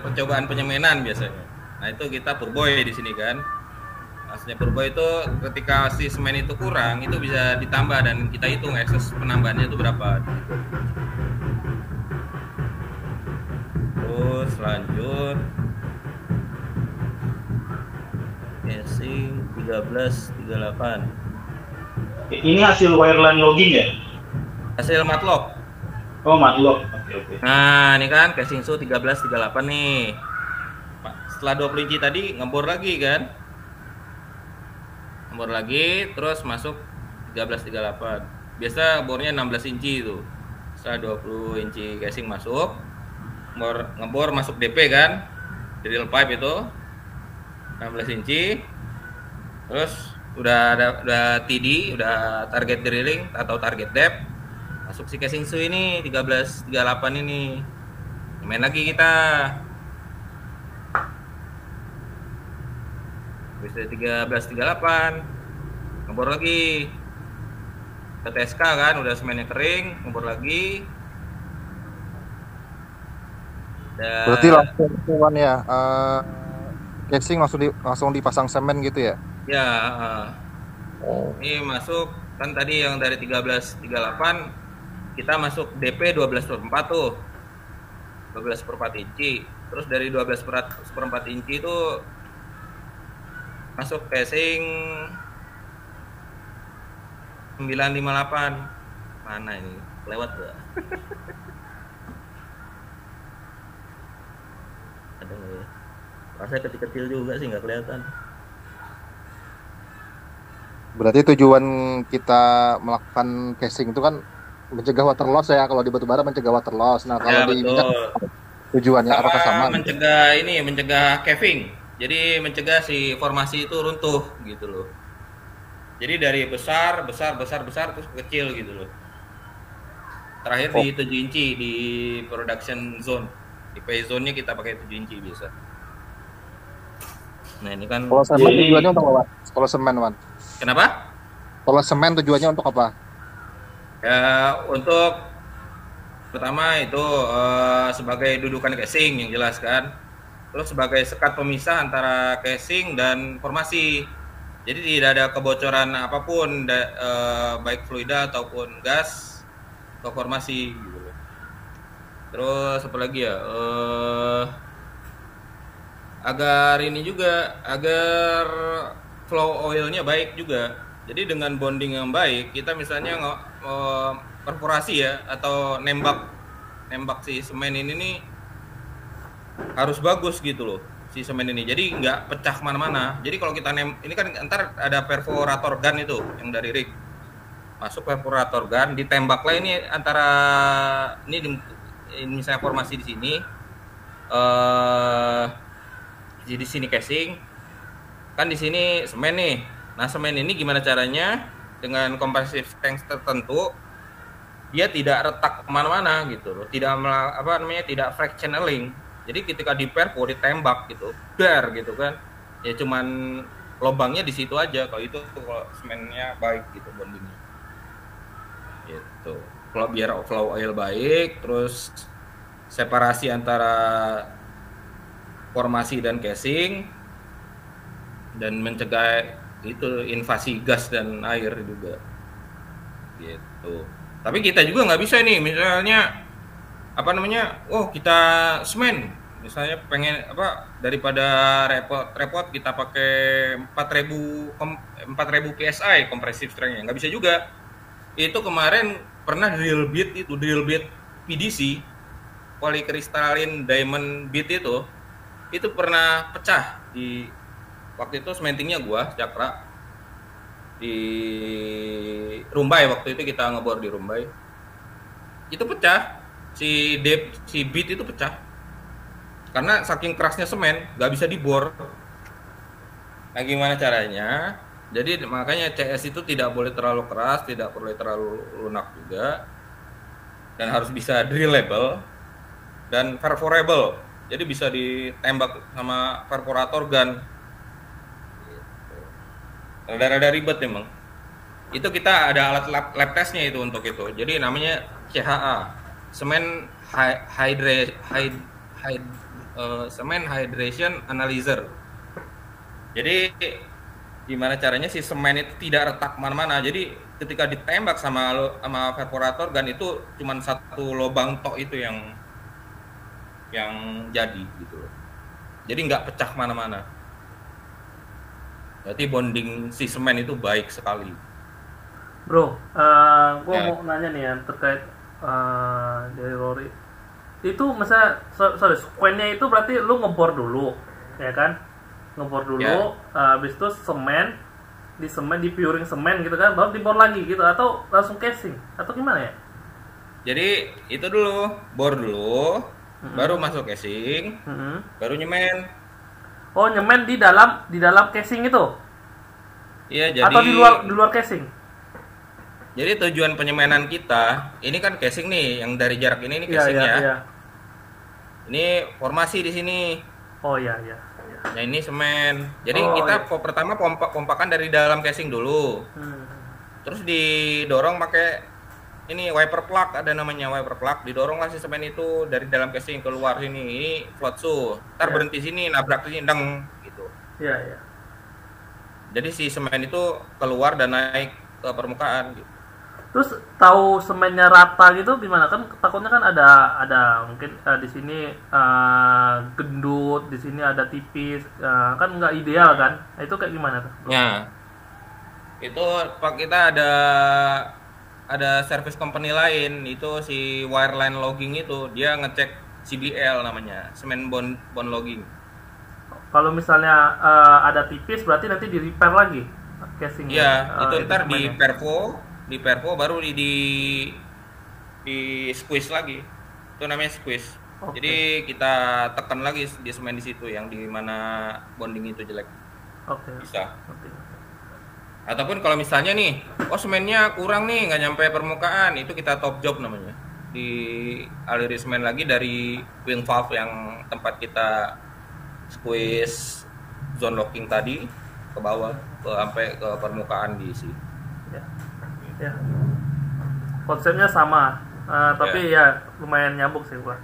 percobaan penyemanan biasanya. Nah, itu kita purboy di sini kan. Maksudnya purboy itu ketika si semen itu kurang itu bisa ditambah dan kita hitung ekses penambahannya itu berapa. Terus lanjut casing 1338. Ini hasil wireline logging ya? Hasil matlock. Oh, matlock. Oke. Nah, ini kan casing su 1338 nih. Setelah 20 inci tadi ngebor lagi kan? Ngebor lagi terus masuk 1338. Biasa bornya 16 inci itu. Setelah 20 inci casing masuk, ngebor masuk DP kan, drill pipe itu 16 inci. Terus udah TD, udah target drilling atau target depth, masuk si casing su ini 1338 ini. Main lagi kita. Bisa 1338 ngebor lagi ke TSK kan, udah semennya kering, ngebor lagi. Berarti langsung ya, casing langsung dipasang semen gitu ya? Ya, ini masuk kan tadi yang dari 1338 kita masuk DP 12/4 tuh, 12/4 inci. Terus dari 12/4 inci itu masuk casing 958. Mana ini? Lewat gak? Ada nggak ya? Rasanya kecil-kecil juga sih, nggak kelihatan. Berarti tujuan kita melakukan casing itu kan mencegah water loss ya, kalau di batubara mencegah water loss. Nah, kalau di minyak tujuannya apakah sama? Mencegah caving. Jadi mencegah si formasi itu runtuh gitu loh. Jadi dari besar terus kecil gitu loh. Terakhir di 7 inci di production zone. Di pay zone-nya kita pakai 7 inci biasa. Nah, ini kan kalau semen tujuannya untuk apa? Kalau semen, Wan. Kenapa? Kalau semen tujuannya untuk apa? Ya, untuk pertama itu sebagai dudukan casing yang jelas kan. Terus sebagai sekat pemisah antara casing dan formasi. Jadi tidak ada kebocoran apapun baik fluida ataupun gas ke formasi gitu. Terus apa lagi ya? Agar flow oilnya baik juga. Jadi dengan bonding yang baik, kita misalnya perforasi ya atau nembak si semen ini nih harus bagus gitu loh si semen ini. Jadi nggak pecah kemana-mana. Jadi kalau kita ini kan ntar ada perforator gun itu yang dari rig. Masuk perforator gun, ditembaklah ini antara ini misalnya formasi di sini. Di sini casing. Kan di sini semen nih. Nah, semen ini gimana caranya dengan compressive strength tertentu dia tidak retak kemana-mana gitu loh, tidak tidak fractionaling. Jadi ketika diperpo ditembak gitu, dar gitu kan, ya cuman lubangnya di situ aja. Kalau itu kalau semennya baik gitu bondingnya, gitu. biar flow oil baik, terus separasi antara formasi dan casing, dan mencegah itu invasi gas dan air juga gitu. Tapi kita juga nggak bisa nih, misalnya kita semen, misalnya pengen daripada repot kita pakai 4000 psi compressive strength-nya, nggak bisa juga. Itu kemarin pernah drill bit PDC, polycrystalline diamond bit itu pernah pecah di waktu itu cementingnya gua Cakra di Rumbai. Waktu itu kita ngebor di Rumbai, itu pecah, si bit itu pecah karena saking kerasnya semen, nggak bisa dibor. Nah, gimana caranya? Jadi makanya CS itu tidak boleh terlalu keras, tidak boleh terlalu lunak juga, dan harus bisa drillable dan perforable. Jadi bisa ditembak sama perforator gun. Rada-rada ribet memang. Itu kita ada alat lab testnya itu untuk itu. Jadi namanya CHA, Cement Cement Hydration Analyzer. Jadi gimana caranya si semen itu tidak retak kemana-mana. Jadi ketika ditembak sama perforator gun itu cuma satu lubang tok itu yang jadi gitu loh. Jadi nggak pecah kemana-mana. Berarti bonding si semen itu baik sekali. Bro, gue mau nanya nih ya terkait dari Rory. Itu misalnya, sequence-nya itu berarti lu ngebor dulu, ya kan? Ngebor dulu, habis itu di puring semen gitu kan, baru dibor lagi gitu, atau langsung casing, atau gimana ya? Jadi itu dulu, bor dulu, baru masuk casing, baru nyemen. Oh, nyemen di dalam casing itu? Iya, jadi. Atau di luar casing? Jadi tujuan penyemenan kita, ini kan casing nih, yang dari jarak ini casingnya. Iya. Ini formasi di sini. Oh iya. Nah ini semen. Jadi kita pertama pompakan dari dalam casing dulu. Terus didorong pakai ini wiper plug, ada namanya wiper plug. Didorong lah si semen itu dari dalam casing keluar sini. Ini float su. Ntar berhenti sini, nabrak sini, deng gitu. Iya. Jadi si semen itu keluar dan naik ke permukaan gitu. Terus tahu semennya rata gitu gimana? Kan takutnya kan ada mungkin di sini gendut, di sini ada tipis, kan nggak ideal kan? Nah, itu kayak gimana tuh? Ya, itu kita ada service company lain, itu si Wireline Logging itu dia ngecek CBL namanya, Cement Bond Logging. Kalau misalnya ada tipis berarti nanti di repair lagi casingnya. Iya, itu ntar di pervo baru di squeeze lagi. Itu namanya squeeze. Okay. Jadi kita tekan lagi di semen di situ yang di mana bonding itu jelek. Oke. Bisa. Okay. Ataupun kalau misalnya nih, semennya kurang nih, nggak nyampe permukaan, itu kita top job namanya. Dialiri semen lagi dari wing valve yang tempat kita squeeze zone locking tadi ke bawah sampai ke permukaan diisi. Ya, konsepnya sama, tapi ya lumayan nyambung sih gua.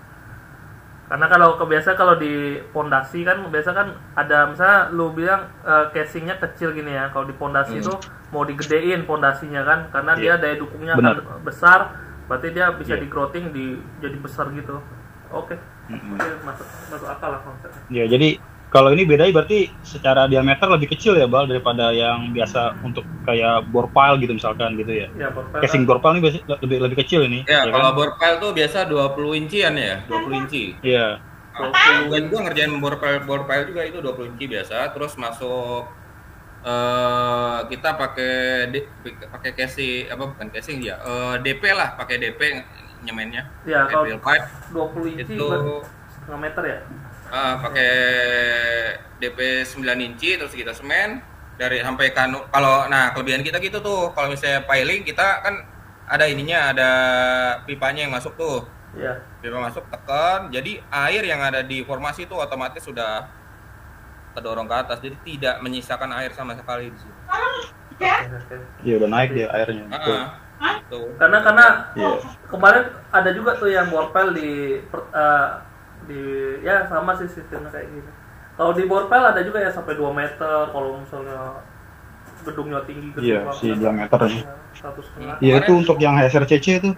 Karena kalau di pondasi kan biasa kan ada misalnya lu bilang casingnya kecil gini ya, kalau di pondasi itu mau digedein pondasinya kan, karena dia daya dukungnya akan besar, berarti dia bisa di growing jadi besar gitu. Oke. Masuk akal lah konsepnya. Ya, jadi kalau ini bedanya berarti secara diameter lebih kecil ya, Bal, daripada yang biasa untuk kayak bore pile gitu misalkan gitu ya. Ya, casing bore pile ini biasa lebih kecil ini. Ya, kalau bore pile tuh biasa 20 incian ya, 20 inci. Iya. Gua ngerjain bore pile juga itu 20 inci biasa, terus masuk kita pakai casing bukan casing ya, DP lah, pakai DP nyemennya. Ya, kalau 20 inci itu setengah meter ya. Pakai DP 9 inci terus kita semen dari sampai kelebihan kita gitu tuh, kalau misalnya piling kita kan ada pipanya yang masuk tuh. Iya. Pipa masuk, tekan, jadi air yang ada di formasi itu otomatis sudah kedorong ke atas, jadi tidak menyisakan air sama sekali di sini. Iya, udah naik dia airnya. Gitu. Karena Iya. kemarin ada juga tuh yang borpel di ya sama sih sistemnya kayak gini. Kalau di borpel ada juga ya sampai 2 meter kalau misalnya gedungnya tinggi gitu. Iya, si diameternya. 1,5. Iya, itu untuk yang SRCC itu.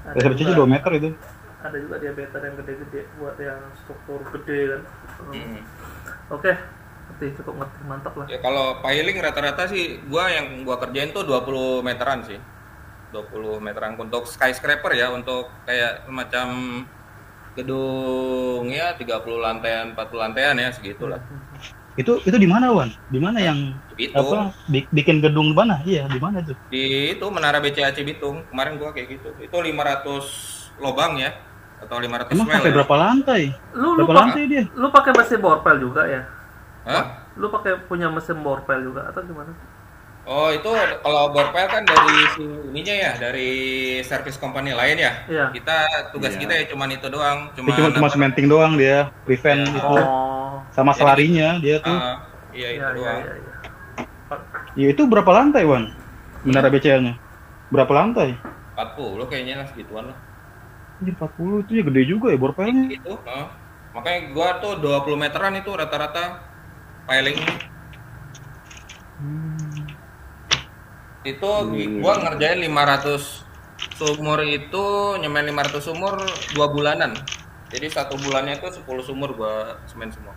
Ada SRCC juga- 2 meter itu. Ada juga diameter yang gede-gede buat yang struktur gede kan. Oke, cukup ngerti, mantap lah. Ya kalau piling rata-rata sih yang gua kerjain tuh 20 meteran sih. 20 meteran untuk skyscraper ya, untuk kayak semacam gedung ya 30 lantaian, 40 lantaian ya segitulah. Itu di mana, Wan? Di mana yang Itu apa bikin gedung mana? Iya, di mana tuh? di itu Menara BCA Cibitung. Kemarin gua kayak gitu. Itu 500 lobang ya atau 500 Emang well sampai ya. berapa lantai? Lu Berapa lantai dia? Lu pakai mesin borpel juga ya? Hah? Lu pakai punya mesin borpel juga atau gimana? Oh, itu kalau borpel kan dari ininya ya, dari service company lain ya. Iya. Kita tugas Iya. kita ya cuman itu doang, Dia cuma cementing doang dia, prevent Iya. itu Oh. sama Jadi- selarinya dia tuh. Iya itu Iya, iya, doang. iya, iya. Ya itu berapa lantai, Wan? Menara BCA-nya? Berapa lantai? 40 kayaknya lah segituan lah. Ini 40 itu ya gede juga ya borpelnya. Gitu. Makanya gua tuh 20 meteran itu rata-rata piling. Itu gua ngerjain 500 sumur itu, nyemen 500 sumur 2 bulanan. Jadi 1 bulannya itu 10 sumur gua semen semua.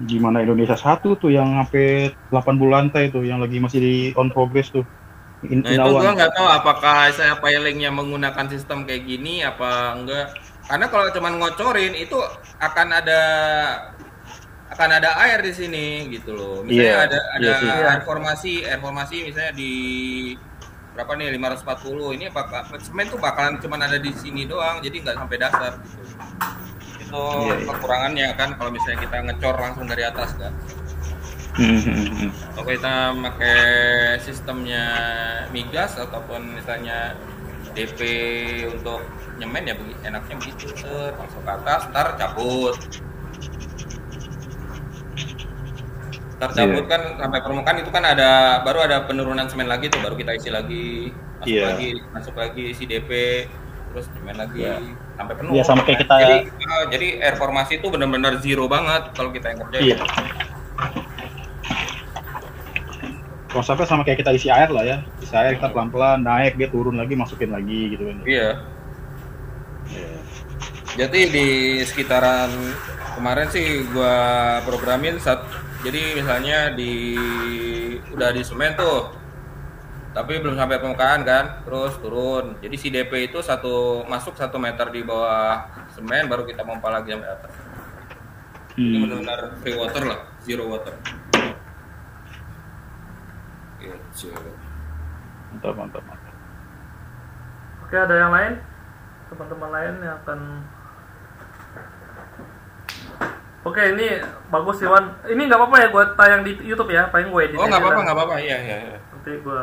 Gimana Indonesia 1 tuh yang sampai 80 lantai tuh yang lagi masih di on progress tuh. Nah itu gua nggak tahu apakah saya pilingnya menggunakan sistem kayak gini apa enggak. Karena kalau cuman ngocorin itu akan ada air di sini gitu loh. Misalnya ada sih. air formasi misalnya di berapa nih 540 ini apakah semen tuh bakalan cuman ada di sini doang jadi nggak sampai dasar gitu. Itu kekurangannya kan kalau misalnya kita ngecor langsung dari atas kan. Kalau kita pakai sistemnya migas ataupun misalnya DP untuk nyemen ya enaknya begitu, langsung ke atas, ntar cabut kan sampai permukaan itu kan baru ada penurunan semen lagi tuh, baru kita isi lagi, masuk lagi isi DP, terus nyemen lagi sampai penuh. Iya, sama kayak kita. Jadi air formasi itu benar-benar zero banget kalau kita yang kerjain. Iya. Konsepnya sama kayak kita isi air lah ya. Isi air kita pelan-pelan naik, dia turun lagi, masukin lagi gitu kan. Iya. Jadi di sekitaran kemarin sih gua programin jadi misalnya udah di semen tuh, tapi belum sampai permukaan kan, terus turun. Jadi si DP itu masuk 1 meter di bawah semen, baru kita pompa lagi sampai atas. Ini benar-benar free water lah, zero water. Gitu. Mantap. Oke, ada yang lain? Teman-teman lain yang akan Oke, ini bagus sih, Wan. Ini nggak apa-apa ya gue tayang di YouTube ya, paling gue edit. Oh, nggak apa-apa, iya. Nanti gue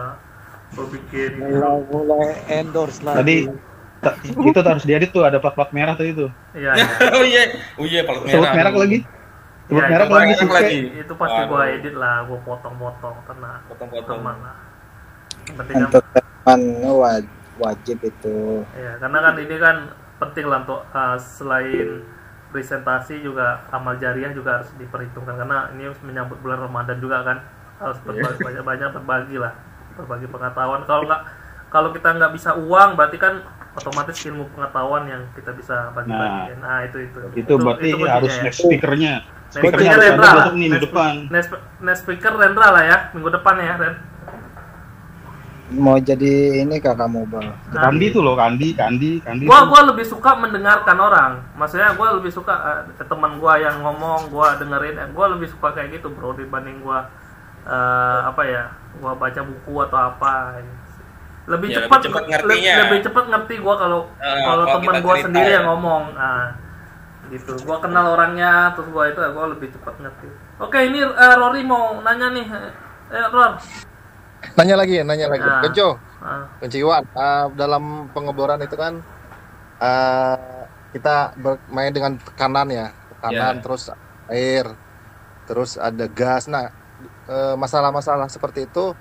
bikin. Mulai endorse lagi. Tadi itu harus diedit tuh, ada plat merah tadi tuh. Iya. Oh iya, plat merah. Sebut merah lagi. Sebut Iya, merah itu lagi. lagi. Itu pasti gue edit lah, gue potong-potong, tenang. Potong-potong. Aman lah. Yang penting kan, Entertainment wajib itu. ya, karena kan ini kan penting lah untuk selain presentasi juga amal jariah juga harus diperhitungkan karena ini menyambut bulan Ramadan juga kan, harus banyak berbagi pengetahuan. Kalau kita nggak bisa uang berarti kan otomatis ilmu pengetahuan yang kita bisa bagi-bagi. Nah itu berarti harus ya. next speakernya. Speakernya harus Rendra ada lah. besok nih minggu depan. Next speaker Rendra lah ya minggu depan ya Ren. Mau jadi ini kakak mobile. Kandi tuh loh, Kandi. Gua lebih suka mendengarkan orang. Maksudnya gua lebih suka teman gua yang ngomong, gua dengerin. Gua lebih suka kayak gitu, bro, dibanding gua gua baca buku atau apa. Lebih cepat ngertinya. Lebih cepat ngerti gua kalau teman gua sendiri yang ngomong. Nah, gitu. Gua kenal orangnya, terus gua lebih cepat ngerti. Oke, ini Rory mau nanya nih. Ror. Nanya lagi. Kenco, Iwan, dalam pengeboran itu kan kita bermain dengan tekanan ya, terus air, terus ada gas. Nah, masalah-masalah seperti itu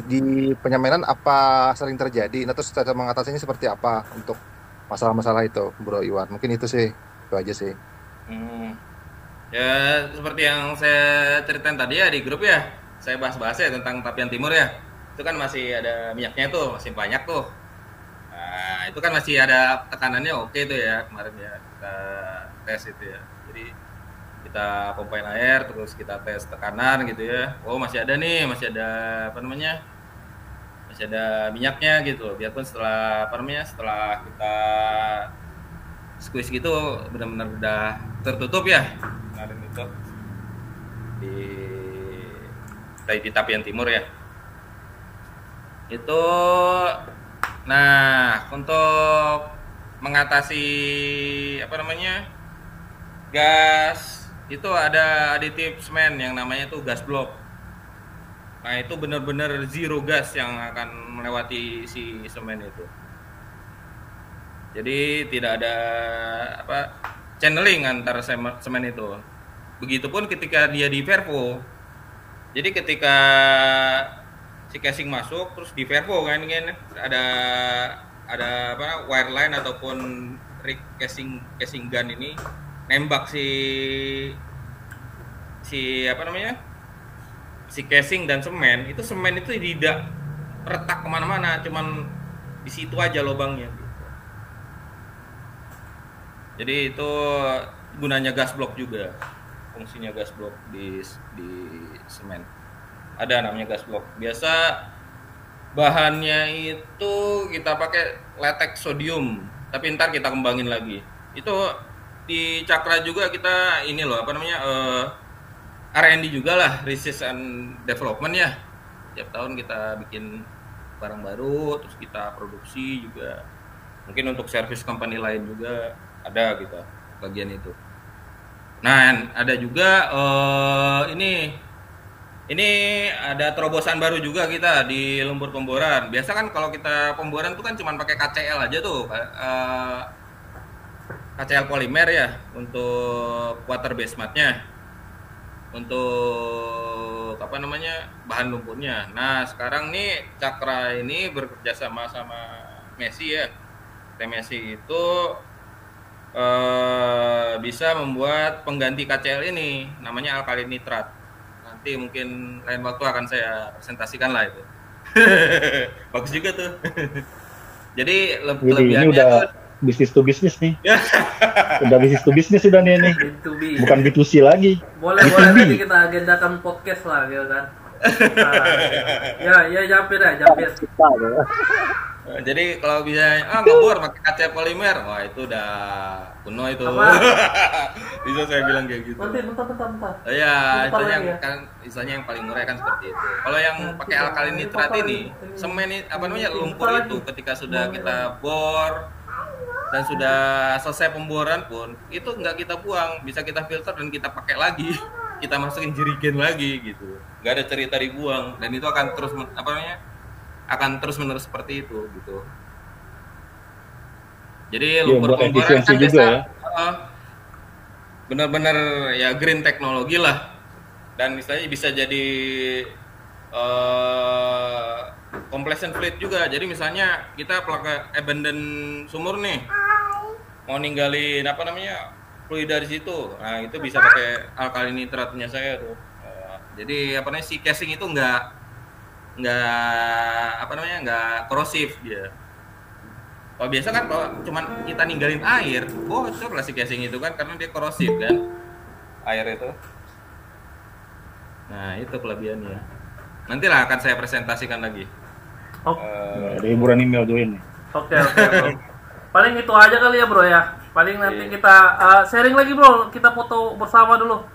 di penyemanan apa sering terjadi? Nah, terus cara mengatasinya seperti apa untuk masalah-masalah itu, Bro Iwan? Mungkin itu aja sih. Ya seperti yang saya ceritain tadi ya di grup ya, saya bahas-bahas ya tentang tapian timur ya. Itu kan masih ada minyaknya tuh, masih banyak tuh. Nah, itu kan masih ada tekanannya oke tuh ya kemarin ya kita tes itu ya. Jadi kita pompain air terus kita tes tekanan gitu ya. Oh masih ada nih, masih ada masih ada minyaknya gitu. Biarpun setelah setelah kita squeeze gitu benar-benar udah tertutup ya kemarin itu di tapian timur ya. Itu nah untuk mengatasi gas itu ada aditif semen yang namanya tuh gas block. Nah itu benar-benar zero gas yang akan melewati si semen itu. Jadi tidak ada channeling antara semen itu. Begitupun ketika dia di vervo. Jadi ketika si casing masuk terus di vervo kan ada wire line ataupun rig casing gun ini nembak si casing dan semen itu tidak retak kemana-mana, cuman di situ aja lubangnya. Jadi itu gunanya gas block juga, fungsinya gas block di semen. Ada namanya gas block. Biasa bahannya itu kita pakai latex sodium, tapi ntar kita kembangin lagi. Itu di Cakra juga kita R&D juga lah, research and development ya. Tiap tahun kita bikin barang baru, terus kita produksi juga. Mungkin untuk service company lain juga ada gitu bagian itu. Nah ada juga ini ada terobosan baru juga kita di lumpur pemboran. Biasa kan kalau kita pemboran tuh kan cuma pakai KCl aja tuh, KCl polimer ya untuk water basementnya, untuk bahan lumpurnya. Nah sekarang nih Cakra ini bekerja sama Messi ya. Messi itu bisa membuat pengganti KCl ini namanya alkali nitrat. Nanti mungkin lain waktu akan saya presentasikan lah itu. Bagus juga tuh. Jadi ini udah bisnis to bisnis nih. Udah bisnis to bisnis sudah nih. Bukan B2C lagi. Boleh nanti kita agendakan podcast lah gitu kan. Ya jampir. Jadi kalau bisa ngebor pakai kaca polimer, wah itu udah kuno itu. Bisa saya bilang kayak gitu. Bentar. Ya, istilahnya yang paling murah kan seperti itu. Kalau yang pakai alkali nitrat ini, semen lumpur itu ketika sudah kita bor dan sudah selesai pemboran pun itu nggak kita buang, bisa kita filter dan kita pakai lagi, kita masukin jerigen lagi gitu. Nggak ada cerita dibuang dan itu akan terus menerus seperti itu gitu. Jadi lumpur pemboran kan biasa benar-benar ya green teknologi lah, dan misalnya bisa jadi completion fleet juga. Jadi misalnya kita pakai abandon sumur nih, mau ninggalin fluida di situ, nah itu bisa pakai alkali nitratnya saya tuh. Jadi si casing itu nggak korosif dia. Kalau biasa kan kalau cuman kita ninggalin air, bocor lah si casing itu kan karena dia korosif kan air itu. Nah itu kelebihannya. Nantilah akan saya presentasikan lagi. Ada hiburan email join nih. Oke bro. Paling itu aja kali ya bro ya. Paling nanti kita sharing lagi bro. Kita foto bersama dulu.